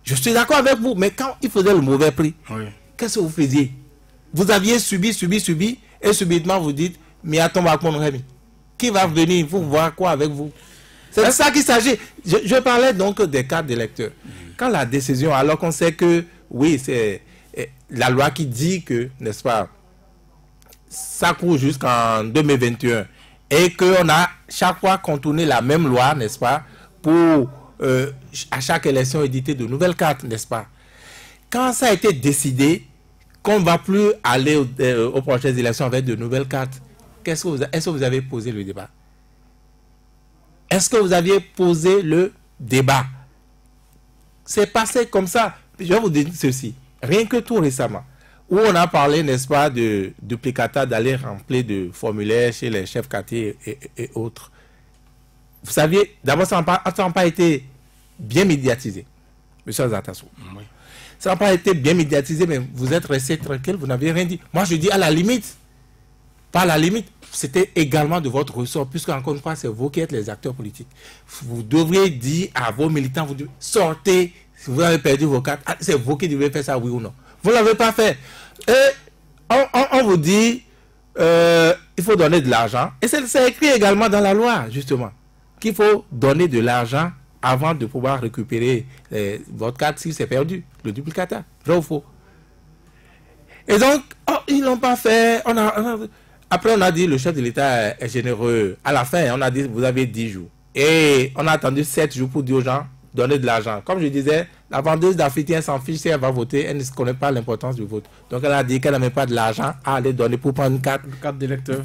Speaker 4: Je suis d'accord avec vous, mais quand il faisait le mauvais prix, qu'est-ce que vous faisiez? Vous aviez subi, et subitement vous dites, mais attends, qui va venir pour voir quoi avec vous? C'est de ça qu'il s'agit. Je parlais donc des cartes d'électeurs. Quand la décision, alors qu'on sait que, oui, c'est la loi qui dit que, n'est-ce pas, ça court jusqu'en 2021, et qu'on a chaque fois contourné la même loi, n'est-ce pas, pour à chaque élection éditer de nouvelles cartes, n'est-ce pas? Quand ça a été décidé qu'on ne va plus aller aux prochaines élections avec de nouvelles cartes, est-ce que vous avez posé le débat? Est-ce que vous aviez posé le débat? C'est passé comme ça. Je vais vous dire ceci. Rien que tout récemment, où on a parlé, n'est-ce pas, de duplicata, d'aller remplir de formulaires chez les chefs quartiers et autres. Vous saviez, d'abord, ça n'a pas été bien médiatisé, monsieur Azatassou. Oui. Ça n'a pas été bien médiatisé, mais vous êtes resté tranquille, vous n'avez rien dit. Moi, je dis à la limite, pas à la limite, c'était également de votre ressort, puisque encore une fois, c'est vous qui êtes les acteurs politiques. Vous devriez dire à vos militants, vous devez sortez, si vous avez perdu vos cartes, c'est vous qui devez faire ça, oui ou non. Vous ne l'avez pas fait. Et on vous dit, il faut donner de l'argent. Et c'est écrit également dans la loi, justement, qu'il faut donner de l'argent avant de pouvoir récupérer votre carte si c'est perdu, le duplicata, vrai ou faux. Et donc, ils ne l'ont pas fait. Après, on a dit, le chef de l'État est généreux. À la fin, on a dit, vous avez 10 jours. Et on a attendu 7 jours pour dire aux gens, donnez de l'argent. Comme je disais, la vendeuse d'Africain s'en fiche si elle va voter, elle ne connaît pas l'importance du vote. Donc, elle a dit qu'elle n'avait pas de l'argent à aller donner pour prendre une carte d'électeur.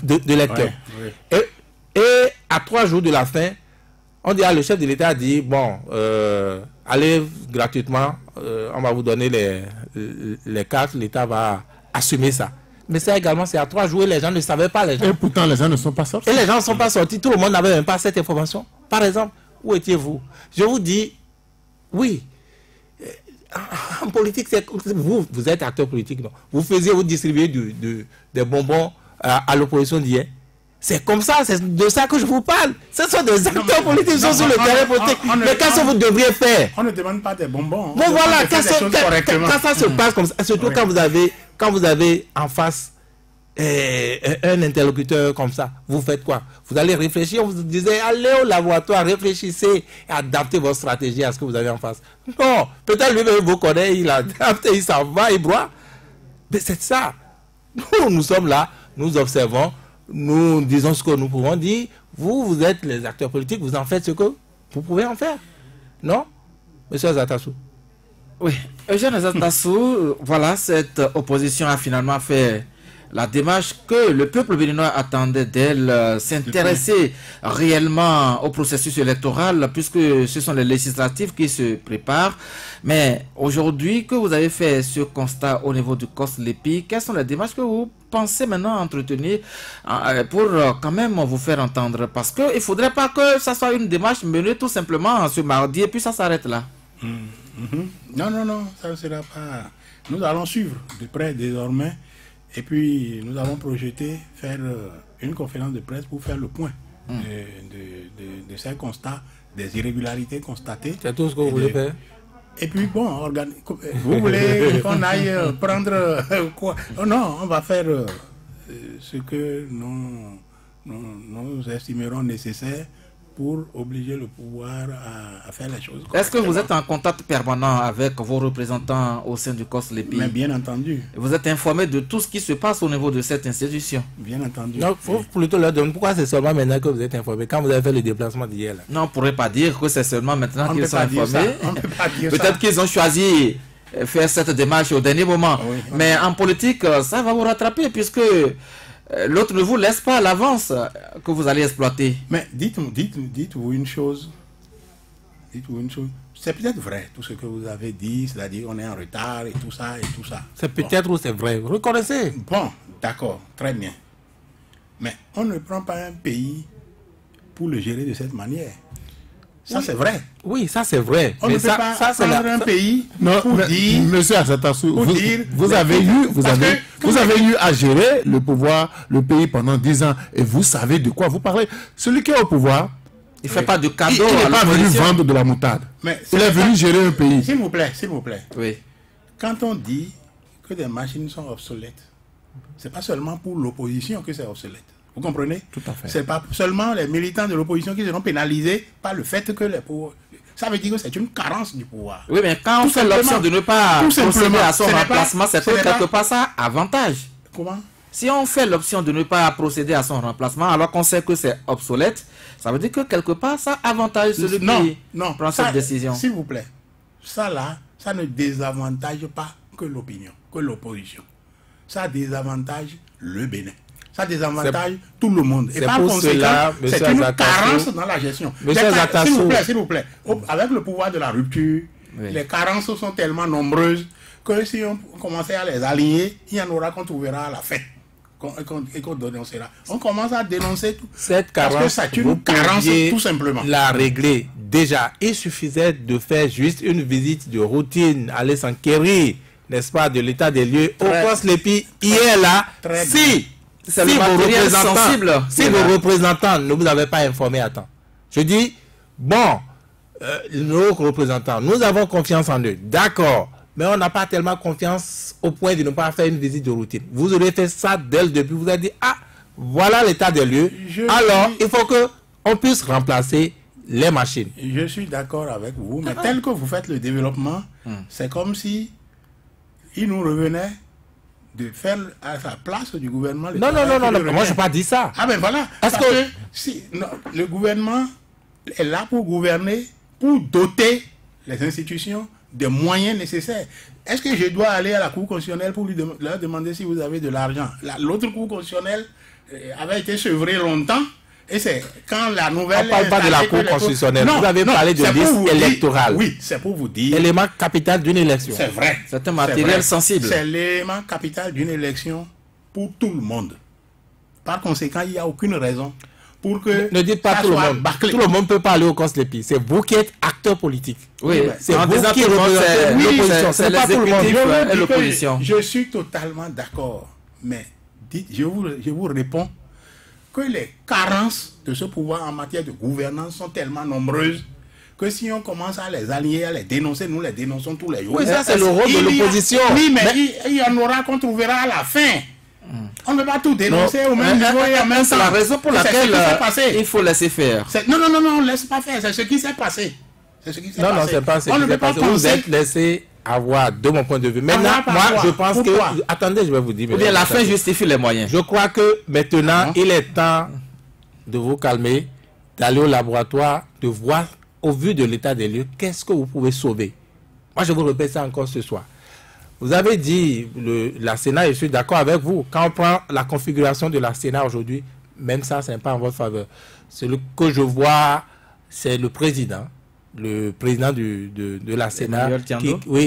Speaker 4: Ouais. Et à 3 jours de la fin, on dit, le chef de l'État a dit, bon, allez gratuitement, on va vous donner les cartes, l'État va assumer ça. Mais ça également, c'est à 3 jours, les gens ne savaient pas. Et
Speaker 2: pourtant, les gens ne sont pas sortis.
Speaker 4: Et les gens ne sont pas sortis, tout le monde n'avait même pas cette information. Par exemple, où étiez-vous? Je vous dis, oui, En politique, vous êtes acteur politique, non? Vous distribuez des bonbons à l'opposition d'hier. C'est comme ça, c'est de ça que je vous parle. Ce sont des acteurs politiques qui sont sur le terrain politique. Mais qu'est-ce que vous devriez faire?
Speaker 3: On ne demande pas des bonbons.
Speaker 4: Bon voilà, quand ça se passe comme ça, surtout quand vous avez en face un interlocuteur comme ça, vous faites quoi? Vous allez réfléchir, vous disiez, allez au laboratoire, réfléchissez et adaptez votre stratégie à ce que vous avez en face. Non, peut-être lui-même vous connaît, il adapte, il s'en va, il broie. Mais c'est ça. Nous sommes là, nous observons, nous disons ce que nous pouvons dire. Vous êtes les acteurs politiques, vous en faites ce que vous pouvez en faire. Non? Monsieur Azatassou.
Speaker 1: Oui, Eugène Azatassou, voilà, cette opposition a finalement fait la démarche que le peuple béninois attendait d'elle, s'intéresser réellement au processus électoral, puisque ce sont les législatives qui se préparent. Mais aujourd'hui, que vous avez fait ce constat au niveau du COS-LEPI, quelles sont les démarches que vous pensez maintenant entretenir pour quand même vous faire entendre? Parce qu'il ne faudrait pas que ça soit une démarche menée tout simplement ce mardi et puis ça s'arrête là.
Speaker 3: Non, ça ne sera pas. Nous allons suivre de près désormais. Et puis, nous avons projeté faire une conférence de presse pour faire le point de ces constats, des irrégularités constatées.
Speaker 4: C'est tout ce que vous voulez faire?
Speaker 3: Et puis, bon, vous voulez qu'on aille prendre quoi? Oh non, on va faire ce que nous estimerons nécessaire pour obliger le pouvoir à faire les choses.
Speaker 1: Est-ce que vous êtes en contact permanent avec vos représentants au sein du COS-LEPI?
Speaker 3: Mais bien entendu.
Speaker 1: Vous êtes informé de tout ce qui se passe au niveau de cette institution?
Speaker 3: Bien entendu.
Speaker 4: Donc, il faut plutôt leur demander pourquoi c'est seulement maintenant que vous êtes informé, quand vous avez fait le déplacement d'hier.
Speaker 1: Non, on ne pourrait pas dire que c'est seulement maintenant qu'ils sont informés.
Speaker 3: Peut-être
Speaker 1: qu'ils ont choisi faire cette démarche au dernier moment. Oui. Mais en politique, ça va vous rattraper puisque l'autre ne vous laisse pas l'avance que vous allez exploiter.
Speaker 3: Mais dites-vous une chose. Dites-vous une chose. C'est peut-être vrai tout ce que vous avez dit, c'est-à-dire on est en retard et tout ça et tout ça.
Speaker 4: C'est peut-être ou c'est vrai. Reconnaissez.
Speaker 3: Bon, d'accord, très bien. Mais on ne prend pas un pays pour le gérer de cette manière. Ça, oui, c'est vrai.
Speaker 4: Oui, ça, c'est vrai.
Speaker 3: On ne peut pas prendre un pays pour dire...
Speaker 2: Monsieur Azatassou, vous avez eu à gérer le pouvoir, le pays pendant 10 ans. Et vous savez de quoi vous parlez. Celui qui est au pouvoir...
Speaker 1: Il ne fait pas de cadeau.
Speaker 2: Il n'est pas venu vendre de la moutarde. Il est venu gérer un pays.
Speaker 3: S'il vous plaît, s'il vous plaît.
Speaker 1: Oui.
Speaker 3: Quand on dit que des machines sont obsolètes, ce n'est pas seulement pour l'opposition que c'est obsolète. Vous comprenez?
Speaker 2: Tout à fait.
Speaker 3: Ce n'est pas seulement les militants de l'opposition qui seront pénalisés par le fait que les pouvoirs... Ça veut dire que c'est une carence du pouvoir.
Speaker 1: Oui, mais quand on fait l'option de ne pas procéder à son remplacement, c'est que quelque part ça avantage.
Speaker 3: Comment?
Speaker 1: Si on fait l'option de ne pas procéder à son remplacement alors qu'on sait que c'est obsolète, ça veut dire que quelque part ça avantage celui qui prend cette décision.
Speaker 3: S'il vous plaît, ça là, ça ne désavantage pas que l'opinion, que l'opposition. Ça désavantage le Bénin. Ça désavantage tout le monde. Et par conséquent, c'est une carence dans la gestion. S'il vous plaît, avec le pouvoir de la rupture, les carences sont tellement nombreuses que si on commençait à les aligner, il y en aura qu'on trouvera à la fin. Et qu'on dénoncera. On commence à dénoncer tout.
Speaker 4: Cette carence,
Speaker 3: parce que c'est une carence tout simplement.
Speaker 4: La régler. Déjà, il suffisait de faire juste une visite de routine, aller s'enquérir, n'est-ce pas, de l'état des lieux. Au COS-LEPI, hier là, si vos représentants ne vous avaient pas informé à temps. Je dis, bon, nos représentants, nous avons confiance en eux, d'accord, mais on n'a pas tellement confiance au point de ne pas faire une visite de routine. Vous aurez fait ça dès le début, vous avez dit, ah, voilà l'état des lieux, alors il faut qu'on puisse remplacer les machines.
Speaker 3: Je suis d'accord avec vous, mais tel que vous faites le développement, c'est comme si il nous revenait de faire à la place du gouvernement...
Speaker 4: Non, moi je n'ai pas dit ça.
Speaker 3: Ah ben voilà, parce que si, le gouvernement est là pour gouverner, pour doter les institutions des moyens nécessaires. Est-ce que je dois aller à la Cour constitutionnelle pour leur demander si vous avez de l'argent? L'autre Cour constitutionnelle avait été sevrée longtemps, et c'est quand la nouvelle...
Speaker 4: On ne parle pas de la Cour constitutionnelle, vous avez parlé de liste électorale.
Speaker 3: Oui, c'est pour vous dire...
Speaker 4: Élément capital d'une élection.
Speaker 3: C'est vrai.
Speaker 1: C'est un matériel sensible.
Speaker 3: C'est l'élément capital d'une élection pour tout le monde. Par conséquent, il n'y a aucune raison pour que
Speaker 4: ne dites pas
Speaker 3: ça
Speaker 4: tout le
Speaker 3: soit
Speaker 4: monde.
Speaker 3: bâclé.
Speaker 4: Tout le monde peut pas aller au COSLEPI. C'est vous qui êtes acteur politique.
Speaker 1: Oui,
Speaker 4: c'est
Speaker 1: en
Speaker 4: vous
Speaker 1: disant
Speaker 4: qui
Speaker 1: tout le monde, c'est
Speaker 4: représentez l'opposition.
Speaker 1: c'est
Speaker 4: C'est pas tout le monde.
Speaker 1: l'exécutif
Speaker 3: Je vous
Speaker 1: et
Speaker 3: dis que
Speaker 1: l'opposition.
Speaker 3: je suis totalement d'accord. Mais je vous réponds que les carences de ce pouvoir en matière de gouvernance sont tellement nombreuses que si on commence à les aligner, à les dénoncer, nous les dénonçons tous les jours.
Speaker 4: Oui, ça, c'est le rôle de l'opposition.
Speaker 3: Oui, mais il y en aura qu'on trouvera à la fin. On ne peut pas tout dénoncer au même niveau et en même
Speaker 1: C'est
Speaker 3: temps.
Speaker 1: la raison pour
Speaker 3: Et c'est ce
Speaker 1: laquelle
Speaker 3: qui s'est passé.
Speaker 1: il faut laisser faire.
Speaker 3: Non, laisse pas faire. C'est ce qui s'est passé. C'est ce qui s'est
Speaker 4: Non,
Speaker 3: passé.
Speaker 4: c'est pas ce
Speaker 3: On
Speaker 4: qui
Speaker 3: ne
Speaker 4: s'est
Speaker 3: peut pas
Speaker 4: passé. Vous
Speaker 3: penser.
Speaker 4: êtes laissé avoir, de mon point de vue. Maintenant,
Speaker 3: Avoir par
Speaker 4: moi,
Speaker 3: quoi?
Speaker 4: je pense
Speaker 3: Pourquoi?
Speaker 4: que... Attendez, je vais vous dire.
Speaker 1: Ou bien la fin justifie les moyens.
Speaker 4: Je crois que maintenant, il est temps de vous calmer, d'aller au laboratoire, de voir, au vu de l'état des lieux, qu'est-ce que vous pouvez sauver. Moi, je vous répète ça encore ce soir. Vous avez dit, la Sénat, je suis d'accord avec vous. Quand on prend la configuration de la Sénat aujourd'hui, même ça, ce n'est pas en votre faveur. Celui que je vois, c'est le président de la Sénat,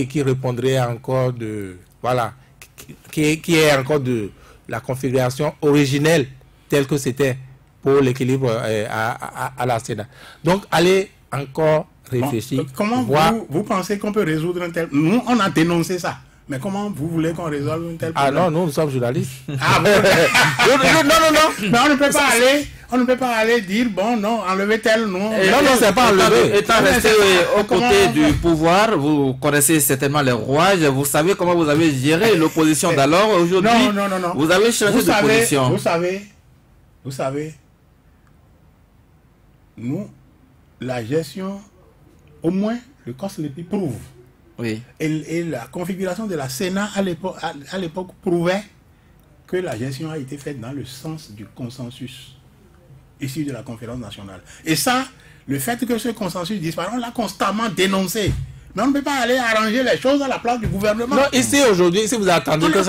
Speaker 4: qui répondrait encore de... Voilà, qui est encore de la configuration originelle telle que c'était pour l'équilibre à la Sénat. Donc, allez encore réfléchir.
Speaker 3: Bon, comment vous pensez qu'on peut résoudre un tel... Nous, on a dénoncé ça. Mais comment vous voulez qu'on résolve un tel problème?
Speaker 4: Ah non, nous sommes journalistes.
Speaker 3: Ah bon? non. Mais on ne peut pas aller dire, bon, non, enlever tel, non.
Speaker 4: Non, c'est pas enlever.
Speaker 1: Étant resté aux côtés du pouvoir, vous connaissez certainement les rouages, vous savez comment vous avez géré l'opposition d'alors. Aujourd'hui,
Speaker 3: non.
Speaker 1: Vous avez changé de position.
Speaker 3: Vous savez, nous, la gestion, au moins, le COSLEPI prouve.
Speaker 1: Oui.
Speaker 3: Et la configuration de la Sénat à l'époque prouvait que la gestion a été faite dans le sens du consensus issu de la conférence nationale. Et ça, le fait que ce consensus disparaisse, on l'a constamment dénoncé. Mais on ne peut pas aller arranger les choses à la place du gouvernement.
Speaker 4: Non, ici aujourd'hui, si vous attendez que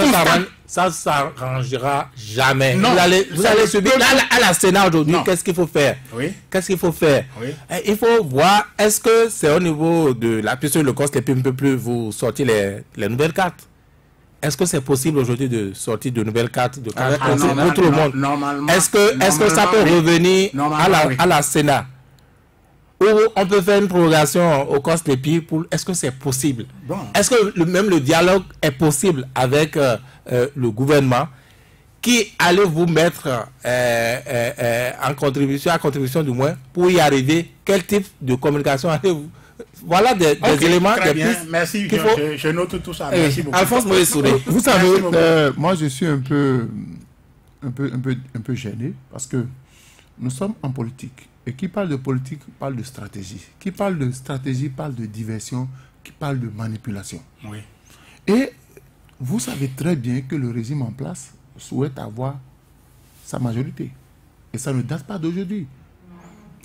Speaker 4: ça s'arrangera jamais.
Speaker 3: Non,
Speaker 4: vous allez subir. À la Sénat aujourd'hui, qu'est-ce qu'il faut faire?
Speaker 3: Oui.
Speaker 4: Qu'est-ce qu'il faut faire?
Speaker 3: Oui.
Speaker 4: Il faut voir, est-ce que c'est au niveau de la... Puisque le COSLEPI ne peut plus vous sortir les nouvelles cartes. Est-ce que c'est possible aujourd'hui de sortir de nouvelles cartes de cartes pour tout le monde?
Speaker 3: Normalement.
Speaker 4: Est-ce que ça peut revenir à la Sénat? Ou on peut faire une prorogation au COSLEPI est-ce que c'est possible?
Speaker 3: Bon.
Speaker 4: Est-ce que même le dialogue est possible avec le gouvernement qui allait vous mettre à contribution du moins pour y arriver? Quel type de communication allez-vous... Voilà des éléments.
Speaker 3: Très bien, merci. Je note tout ça. Merci beaucoup.
Speaker 1: Alphonse Moïse Souré.
Speaker 2: Vous savez, moi je suis un peu gêné parce que nous sommes en politique. Et qui parle de politique parle de stratégie. Qui parle de stratégie parle de diversion, qui parle de manipulation.
Speaker 3: Oui.
Speaker 2: Et vous savez très bien que le régime en place souhaite avoir sa majorité. Et ça ne date pas d'aujourd'hui.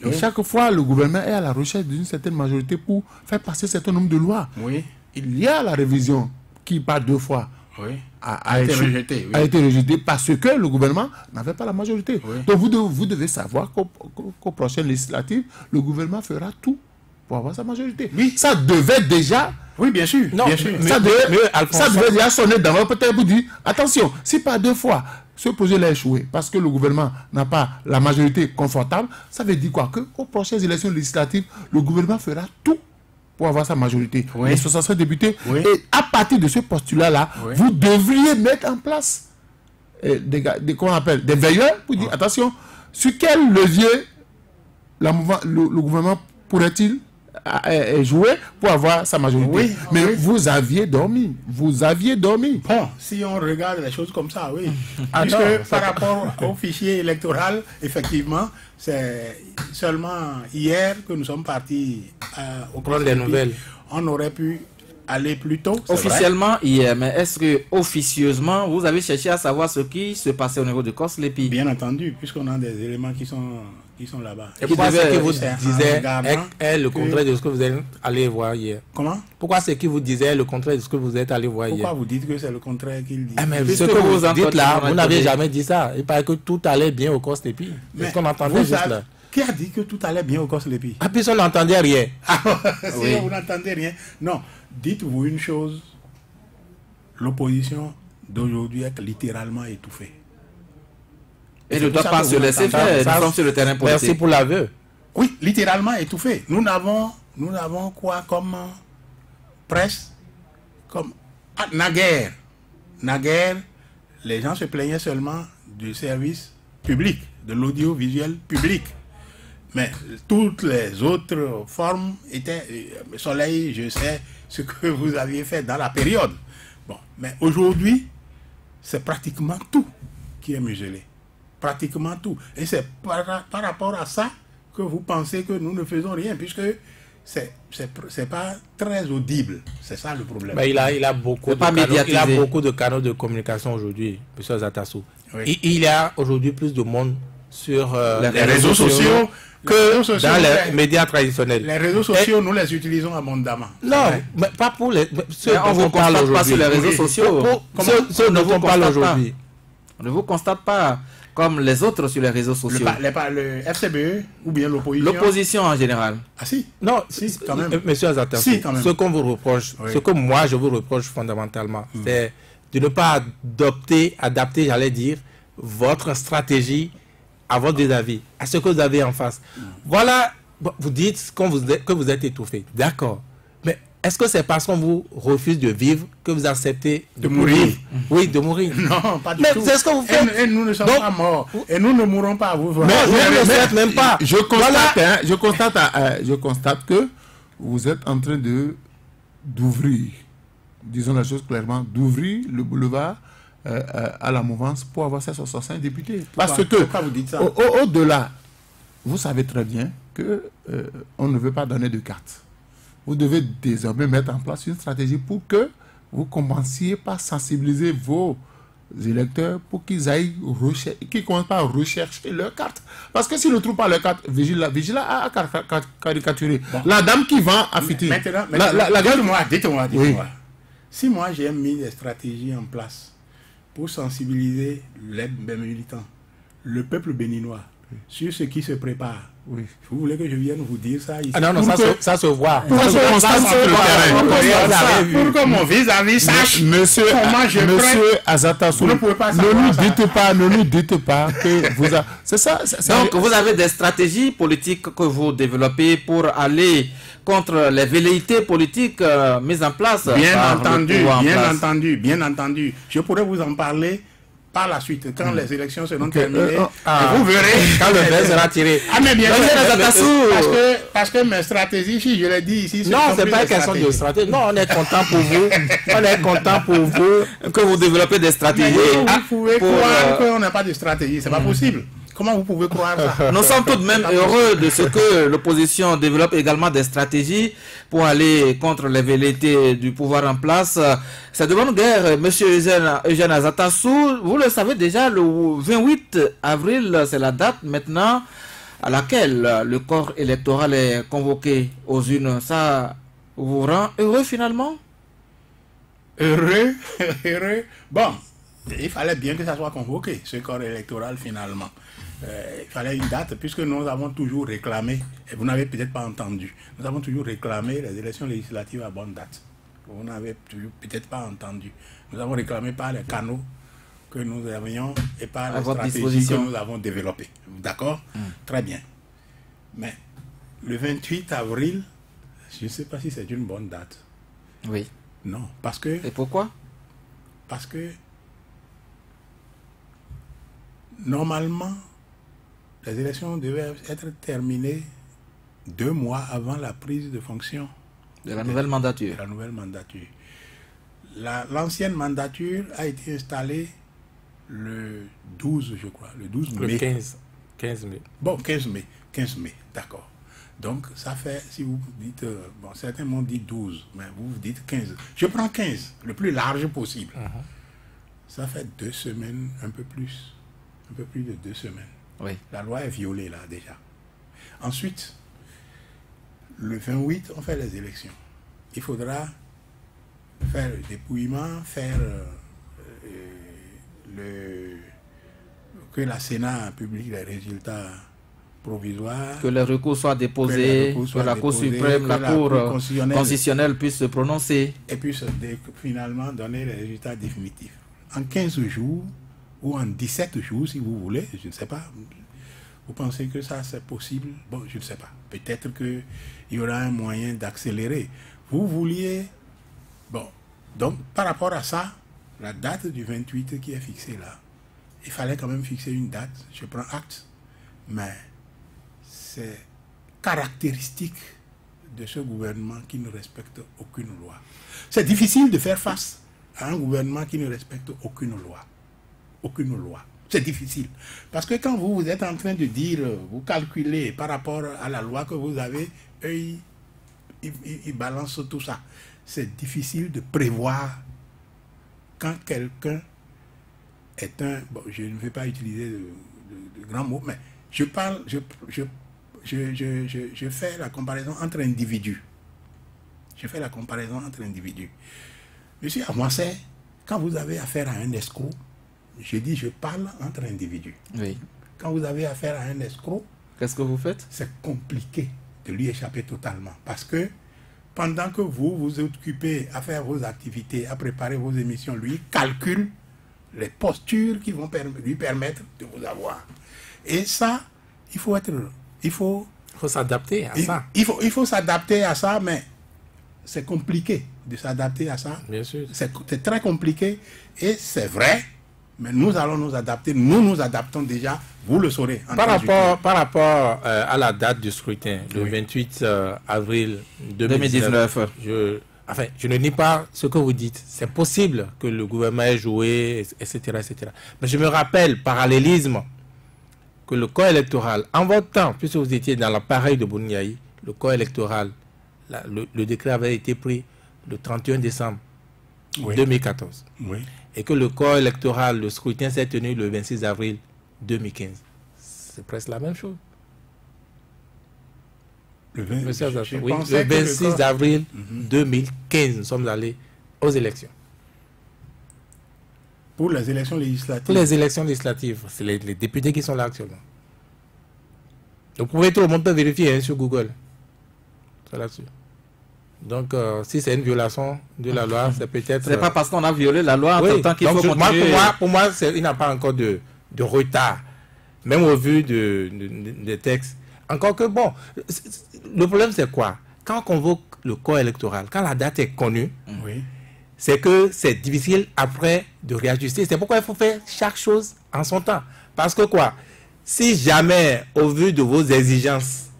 Speaker 2: Et chaque fois, le gouvernement est à la recherche d'une certaine majorité pour faire passer un certain nombre de lois.
Speaker 3: Oui.
Speaker 2: Il y a la révision qui, par 2 fois,
Speaker 3: a été rejetée.
Speaker 2: A été rejetée parce que le gouvernement n'avait pas la majorité.
Speaker 3: Oui.
Speaker 2: Donc vous devez savoir qu'aux prochaines législatives, le gouvernement fera tout pour avoir sa majorité.
Speaker 3: Oui.
Speaker 2: Ça devait déjà...
Speaker 3: Oui, bien sûr.
Speaker 2: Non,
Speaker 3: bien sûr.
Speaker 2: ça devait déjà sonner dans votre tête pour dire, attention, si par 2 fois, ce projet l'a échoué parce que le gouvernement n'a pas la majorité confortable, ça veut dire quoi? Qu'aux prochaines élections législatives, le gouvernement fera tout pour avoir sa majorité.
Speaker 3: Oui.
Speaker 2: Les 65 députés.
Speaker 3: Oui.
Speaker 2: Et à partir de ce postulat-là, vous devriez mettre en place qu'on appelle des veilleurs pour dire, attention, sur quel levier le gouvernement pourrait-il jouer pour avoir sa majorité. Mais vous aviez dormi. Vous aviez dormi.
Speaker 3: Bon, si on regarde les choses comme ça, oui.
Speaker 2: Puisque
Speaker 3: par rapport au fichier électoral, effectivement, c'est seulement hier que nous sommes partis au
Speaker 4: prendre des nouvelles.
Speaker 3: On aurait pu aller plus tôt.
Speaker 1: Officiellement hier, mais est-ce que officieusement vous avez cherché à savoir ce qui se passait au niveau de COSLEPI?
Speaker 3: Bien entendu, puisqu'on a des éléments qui sont là-bas.
Speaker 4: Et pourquoi ce qui vous disait est le contraire de ce que vous êtes allé voir hier?
Speaker 3: Comment?
Speaker 4: Pourquoi ce qui vous disait le contraire de ce que vous êtes allé voir hier?
Speaker 3: Pourquoi vous dites que c'est le contraire qu'il dit?
Speaker 4: Mais ce que vous dites là, vous n'avez jamais dit ça. Il paraît que tout allait bien au COSLEPI. C'est ce qu'on entendait juste là.
Speaker 3: Qui a dit que tout allait bien au COSLEPI?
Speaker 4: Ah, puis on n'entendait rien.
Speaker 3: Si vous n'entendez rien. Non, dites-vous une chose. L'opposition d'aujourd'hui est littéralement étouffée.
Speaker 1: Et ne doit pas se laisser faire. Nous sommes sur le terrain politique.
Speaker 4: Merci pour l'aveu.
Speaker 3: Oui, littéralement étouffé. Nous n'avons quoi comme presse, comme naguère, les gens se plaignaient seulement du service public, de l'audiovisuel public. Mais toutes les autres formes étaient... Soleil, je sais ce que vous aviez fait dans la période. Bon, mais aujourd'hui, c'est pratiquement tout qui est muselé. Pratiquement tout. Et c'est par rapport à ça que vous pensez que nous ne faisons rien, puisque c'est pas très audible. C'est ça le problème.
Speaker 4: Mais il a beaucoup de canaux de communication aujourd'hui, M. Azatassou. Oui. Il y a aujourd'hui plus de monde sur
Speaker 3: les réseaux sociaux
Speaker 4: que dans les médias traditionnels.
Speaker 3: Les réseaux sociaux, nous les utilisons abondamment.
Speaker 4: Non, mais pas pour les...
Speaker 1: Ceux dont on parle pas sur les réseaux sociaux.
Speaker 4: Ceux dont on parle aujourd'hui.
Speaker 1: On ne vous constate pas comme les autres sur les réseaux sociaux.
Speaker 3: Le FCBE ou bien l'opposition.
Speaker 1: L'opposition en général.
Speaker 3: Ah si.
Speaker 4: Non,
Speaker 3: si, quand même.
Speaker 4: Monsieur Azatassou, ce qu'on vous reproche, ce que moi je vous reproche fondamentalement, c'est de ne pas adapter, j'allais dire, votre stratégie à votre vis-à-vis, à ce que vous avez en face. Voilà, vous dites que vous êtes étouffé. D'accord. Mais est-ce que c'est parce qu'on vous refuse de vivre que vous acceptez
Speaker 3: de mourir?
Speaker 4: Oui, de mourir.
Speaker 3: Non, pas du tout.
Speaker 4: Mais c'est ce que vous faites.
Speaker 3: Et nous ne sommes pas morts. Et nous ne mourrons pas. Vous
Speaker 4: mais vous ne le faites même pas.
Speaker 2: Je constate que vous êtes en train d'ouvrir, disons la chose clairement, d'ouvrir le boulevard à la mouvance pour avoir 65 députés. Parce que,
Speaker 3: pourquoi vous dites ça?
Speaker 2: Au-delà, vous savez très bien qu'on ne veut pas donner de carte. Vous devez désormais mettre en place une stratégie pour que vous commenciez par sensibiliser vos électeurs pour qu'ils commencent par rechercher leur carte. Parce que s'ils ne trouvent pas leur carte, Vigila a caricaturé. Bon. La dame qui vend à Fiti.
Speaker 3: Maintenant, dites-moi.
Speaker 2: Oui.
Speaker 3: Si moi j'ai mis des stratégies en place pour sensibiliser les militants, le peuple béninois, sur ce qui se prépare.
Speaker 2: Oui.
Speaker 3: Vous voulez que je vienne vous dire ça ici?
Speaker 4: Ah non, ça se voit.
Speaker 3: Pour que mon vis-à-vis sache comment je
Speaker 2: Monsieur Azatassou, ne nous dites pas que vous avez... C'est ça.
Speaker 1: Donc, vous avez des stratégies politiques que vous développez pour aller contre les velléités politiques mises en place.
Speaker 3: Bien entendu. Je pourrais vous en parler par la suite, quand les élections seront terminées, vous verrez
Speaker 4: quand le vin sera tiré.
Speaker 3: Ah mais bien parce que mes stratégies, si je l'ai dit ici,
Speaker 4: non, c'est pas une question de stratégie. Non, on est content pour vous. On est content pour vous
Speaker 1: que vous développez des stratégies.
Speaker 3: Vous pouvez croire qu'on n'a pas de stratégie, c'est pas possible. Comment vous pouvez croire ça?
Speaker 1: Nous sommes tout de même heureux de ce que l'opposition développe également des stratégies pour aller contre les velléités du pouvoir en place. C'est de bonne guerre, monsieur Eugène Azatassou. Vous le savez déjà, le 28 avril, c'est la date maintenant à laquelle le corps électoral est convoqué aux urnes. Ça vous rend heureux finalement?
Speaker 3: Heureux. Bon, il fallait bien que ça soit convoqué, ce corps électoral finalement. Il fallait une date, puisque nous avons toujours réclamé, et vous n'avez peut-être pas entendu, nous avons toujours réclamé les élections législatives à bonne date. Vous n'avez peut-être pas entendu. Nous avons réclamé par les canaux que nous avions et par les stratégies que nous avons développées. D'accord? Très bien. Mais le 28 avril, je ne sais pas si c'est une bonne date.
Speaker 1: Oui.
Speaker 3: Non, parce que...
Speaker 1: Et pourquoi?
Speaker 3: Parce que normalement, les élections devaient être terminées 2 mois avant la prise de fonction
Speaker 1: de la nouvelle mandature.
Speaker 3: L'ancienne mandature a été installée le 12, je crois, le 12 mai.
Speaker 4: Le 15 mai.
Speaker 3: Bon, 15 mai, d'accord. Donc, ça fait, si vous dites, bon, certains m'ont dit 12, mais vous dites 15. Je prends 15, le plus large possible. Ça fait 2 semaines, un peu plus de 2 semaines.
Speaker 1: Oui.
Speaker 3: La loi est violée là déjà. Ensuite, le 28, on fait les élections. Il faudra faire le dépouillement, faire que la Sénat publie les résultats provisoires.
Speaker 1: Que les recours soient déposés, que la Cour suprême, la Cour constitutionnelle puisse se prononcer.
Speaker 3: Et puisse finalement donner les résultats définitifs. En 15 jours, ou en 17 jours, si vous voulez, je ne sais pas. Vous pensez que ça, c'est possible? Bon, je ne sais pas. Peut-être qu'il y aura un moyen d'accélérer. Vous vouliez... Bon, donc, par rapport à ça, la date du 28 qui est fixée là, il fallait quand même fixer une date. Je prends acte. Mais c'est caractéristique de ce gouvernement qui ne respecte aucune loi. C'est difficile de faire face à un gouvernement qui ne respecte aucune loi. Aucune loi. C'est difficile. Parce que quand vous êtes en train de dire, vous calculez par rapport à la loi que vous avez, eux, ils balancent tout ça. C'est difficile de prévoir quand quelqu'un est un... Bon, je ne vais pas utiliser de grands mots, mais je parle... Je fais la comparaison entre individus. Je fais la comparaison entre individus. Monsieur Avancé, quand vous avez affaire à un escroc, je dis je parle entre individus.
Speaker 1: Oui.
Speaker 3: Quand vous avez affaire à un escroc,
Speaker 1: qu'est-ce que vous faites?
Speaker 3: C'est compliqué de lui échapper totalement. Parce que pendant que vous vous occupez à faire vos activités, à préparer vos émissions, lui calcule les postures qui vont lui permettre de vous avoir. Et ça, il faut être... Il faut
Speaker 4: s'adapter à ça.
Speaker 3: Il faut s'adapter à ça, mais c'est compliqué de s'adapter à ça.
Speaker 4: Bien sûr.
Speaker 3: C'est très compliqué et c'est vrai, mais nous allons nous adapter. Nous nous adaptons déjà, vous le saurez.
Speaker 4: Par rapport à la date du scrutin, le 28 avril 2019, je ne nie pas ce que vous dites. C'est possible que le gouvernement ait joué, etc., etc. Mais je me rappelle, parallélisme, que le corps électoral, en votre temps, puisque vous étiez dans l'appareil de Bouniaï, le corps électoral, le décret avait été pris le 31 décembre 2014.
Speaker 3: Oui.
Speaker 4: Et que le corps électoral, le scrutin s'est tenu le 26 avril 2015. C'est presque la même chose.
Speaker 3: Le
Speaker 4: 26 avril 2015, nous sommes allés aux élections.
Speaker 3: Pour les élections législatives.
Speaker 4: Pour les élections législatives, c'est les députés qui sont là actuellement. Vous pouvez, tout le monde peut vérifier sur Google. C'est là-dessus. Donc, si c'est une violation de la loi, c'est peut-être...
Speaker 1: C'est pas parce qu'on a violé la loi en tant qu'il faut continuer...
Speaker 4: Pour moi, il n'y a pas encore de retard, même au vu des textes. Encore que, bon, le problème c'est quoi? Quand on convoque le corps électoral, quand la date est connue, c'est que c'est difficile après de réajuster. C'est pourquoi il faut faire chaque chose en son temps. Parce que quoi? Si jamais, au vu de vos exigences,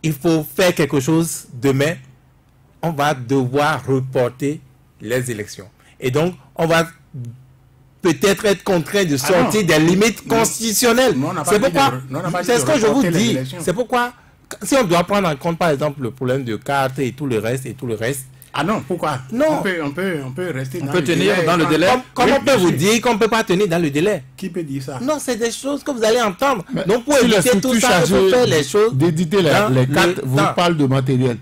Speaker 4: il faut faire quelque chose demain, on va devoir reporter les élections. Et donc, on va peut-être être contraint de sortir des limites constitutionnelles. C'est pourquoi, c'est ce que je vous dis. C'est pourquoi, si on doit prendre en compte, par exemple, le problème de carte et tout le reste,
Speaker 3: ah non, pourquoi?
Speaker 4: Non.
Speaker 3: On peut rester dans
Speaker 1: le délai. Dans le délai.
Speaker 4: Comment on peut vous dire qu'on ne peut pas tenir dans le délai?
Speaker 3: Qui peut dire ça?
Speaker 4: Non, c'est des choses que vous allez entendre. Donc pour éviter tout ça, il faut faire les choses.
Speaker 2: D'éditer les cartes, vous parlez de matériel.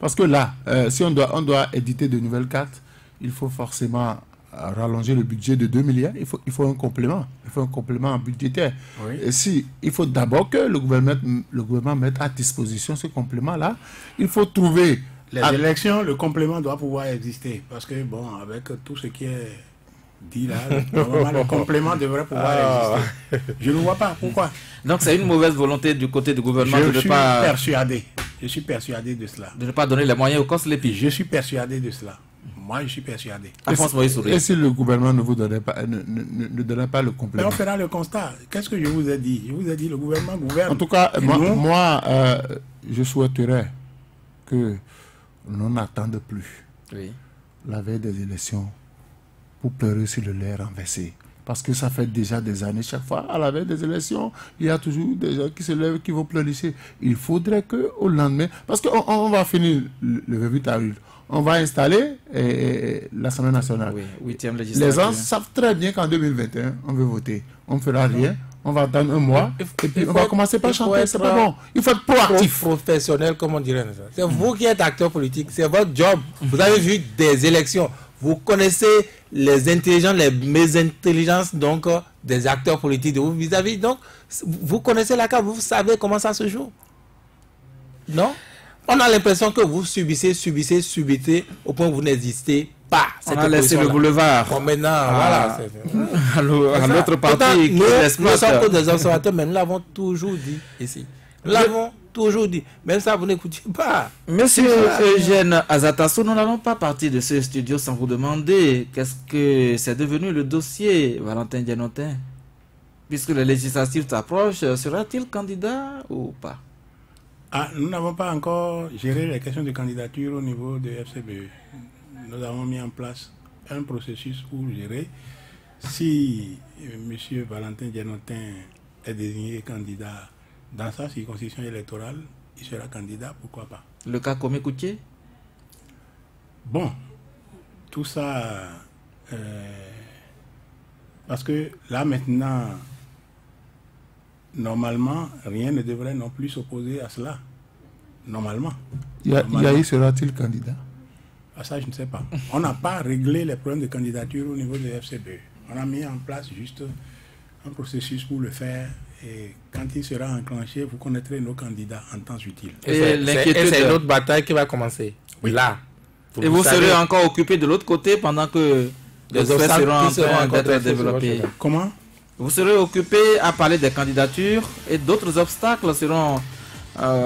Speaker 2: Parce que là, si on doit éditer de nouvelles cartes, il faut forcément rallonger le budget de 2 milliards. Il faut un complément. Il faut un complément budgétaire.
Speaker 3: Oui.
Speaker 2: Et il faut d'abord que le gouvernement mette à disposition ce complément-là. Il faut trouver...
Speaker 3: Les élections, le complément doit pouvoir exister. Parce que, bon, avec tout ce qui est dit là, le complément devrait pouvoir exister. Je ne vois pas. Pourquoi?
Speaker 1: Donc, c'est une mauvaise volonté du côté du gouvernement de ne pas...
Speaker 3: Je suis persuadé de cela.
Speaker 1: De ne pas donner les moyens aux COSLEPI.
Speaker 3: Je suis persuadé de cela. Moi, je suis persuadé.
Speaker 2: Et si le gouvernement ne vous donnait pas, ne donnait pas le complément?
Speaker 3: Mais on fera le constat. Qu'est-ce que je vous ai dit? Je vous ai dit, le gouvernement gouverne.
Speaker 2: En tout cas, moi, je souhaiterais que l'on n'attende plus la veille des élections pour pleurer sur le lait renversé. Parce que ça fait déjà des années, chaque fois, à la veille des élections, il y a toujours des gens qui se lèvent, qui vont pleurnicher. Il faudrait qu'au lendemain, parce qu'on va finir le 28 avril, on va installer l'Assemblée nationale.
Speaker 1: Oui, 8e législature.
Speaker 2: Les gens savent très bien qu'en 2021, on veut voter. On ne fera rien. On va attendre un mois et puis on va commencer par chanter. C'est pas bon. Il faut être proactif.
Speaker 4: Professionnel, comme on dirait. C'est vous qui êtes acteur politique. C'est votre job. Vous avez vu des élections. Vous connaissez les intelligences, les mésintelligences donc des acteurs politiques de vous vis-à-vis. Donc, vous connaissez la carte. Vous savez comment ça se joue. Non? On a l'impression que vous subissez au point où vous n'existez pas
Speaker 1: On a laissé le boulevard.
Speaker 4: Bon, maintenant, voilà.
Speaker 1: À l'autre partie,
Speaker 4: nous sommes que des observateurs, mais nous l'avons toujours dit ici. Nous l'avons toujours dit. Même ça, vous n'écoutiez pas.
Speaker 1: Monsieur Eugène Azatasso, nous n'allons pas partir de ce studio sans vous demander qu'est-ce que c'est devenu le dossier Valentin Dianotin. Puisque les législatives s'approchent, sera-t-il candidat ou pas?
Speaker 3: Nous n'avons pas encore géré les questions de candidature au niveau de FCBE. Nous avons mis en place un processus pour gérer. Si M. Valentin Dianotin est désigné candidat dans sa circonscription électorale, il sera candidat, pourquoi pas.
Speaker 1: Le cas Komé Koutié?
Speaker 3: Bon, tout ça, parce que là maintenant, normalement, rien ne devrait non plus s'opposer à cela. Normalement.
Speaker 2: Yahi sera-t-il candidat?
Speaker 3: Ça, je ne sais pas. On n'a pas réglé les problèmes de candidature au niveau de FCBE. On a mis en place juste un processus pour le faire. Et quand il sera enclenché, vous connaîtrez nos candidats en temps utile.
Speaker 4: Et c'est une autre bataille qui va commencer.
Speaker 3: Oui.
Speaker 4: Là.
Speaker 1: Et vous serez encore occupé de l'autre côté pendant que les obstacles seront en train d'être développés.
Speaker 3: Comment?
Speaker 1: Vous serez occupé à parler des candidatures et d'autres obstacles seront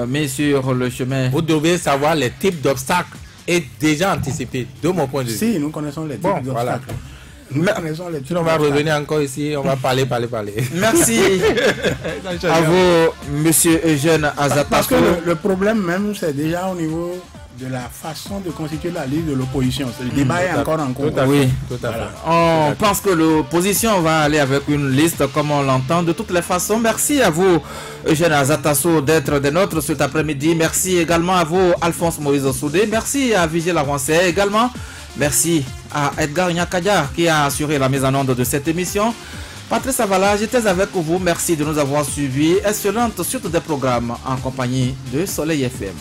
Speaker 1: mis sur le chemin.
Speaker 4: Vous devez savoir les types d'obstacles et déjà anticipés, de mon point de vue.
Speaker 3: Si, nous connaissons les types d'obstacles.
Speaker 4: Voilà.
Speaker 3: Si
Speaker 4: on va revenir encore ici, on va parler.
Speaker 1: Merci à vous, monsieur Eugène Azatasso.
Speaker 3: Parce que le problème même, c'est déjà au niveau de la façon de constituer la liste de l'opposition. Le débat est encore en cours.
Speaker 1: Oui,
Speaker 4: tout à fait.
Speaker 1: On pense que l'opposition va aller avec une liste comme on l'entend de toutes les façons. Merci à vous, Eugène Azatasso, d'être des nôtres cet après-midi. Merci également à vous, Alphonse Moïse Soudé. Merci à Vigile Avancé également. Merci à Edgar Nyakadia qui a assuré la mise en onde de cette émission. Patrice Avala, j'étais avec vous. Merci de nous avoir suivis. Excellente suite des programmes en compagnie de Soleil FM.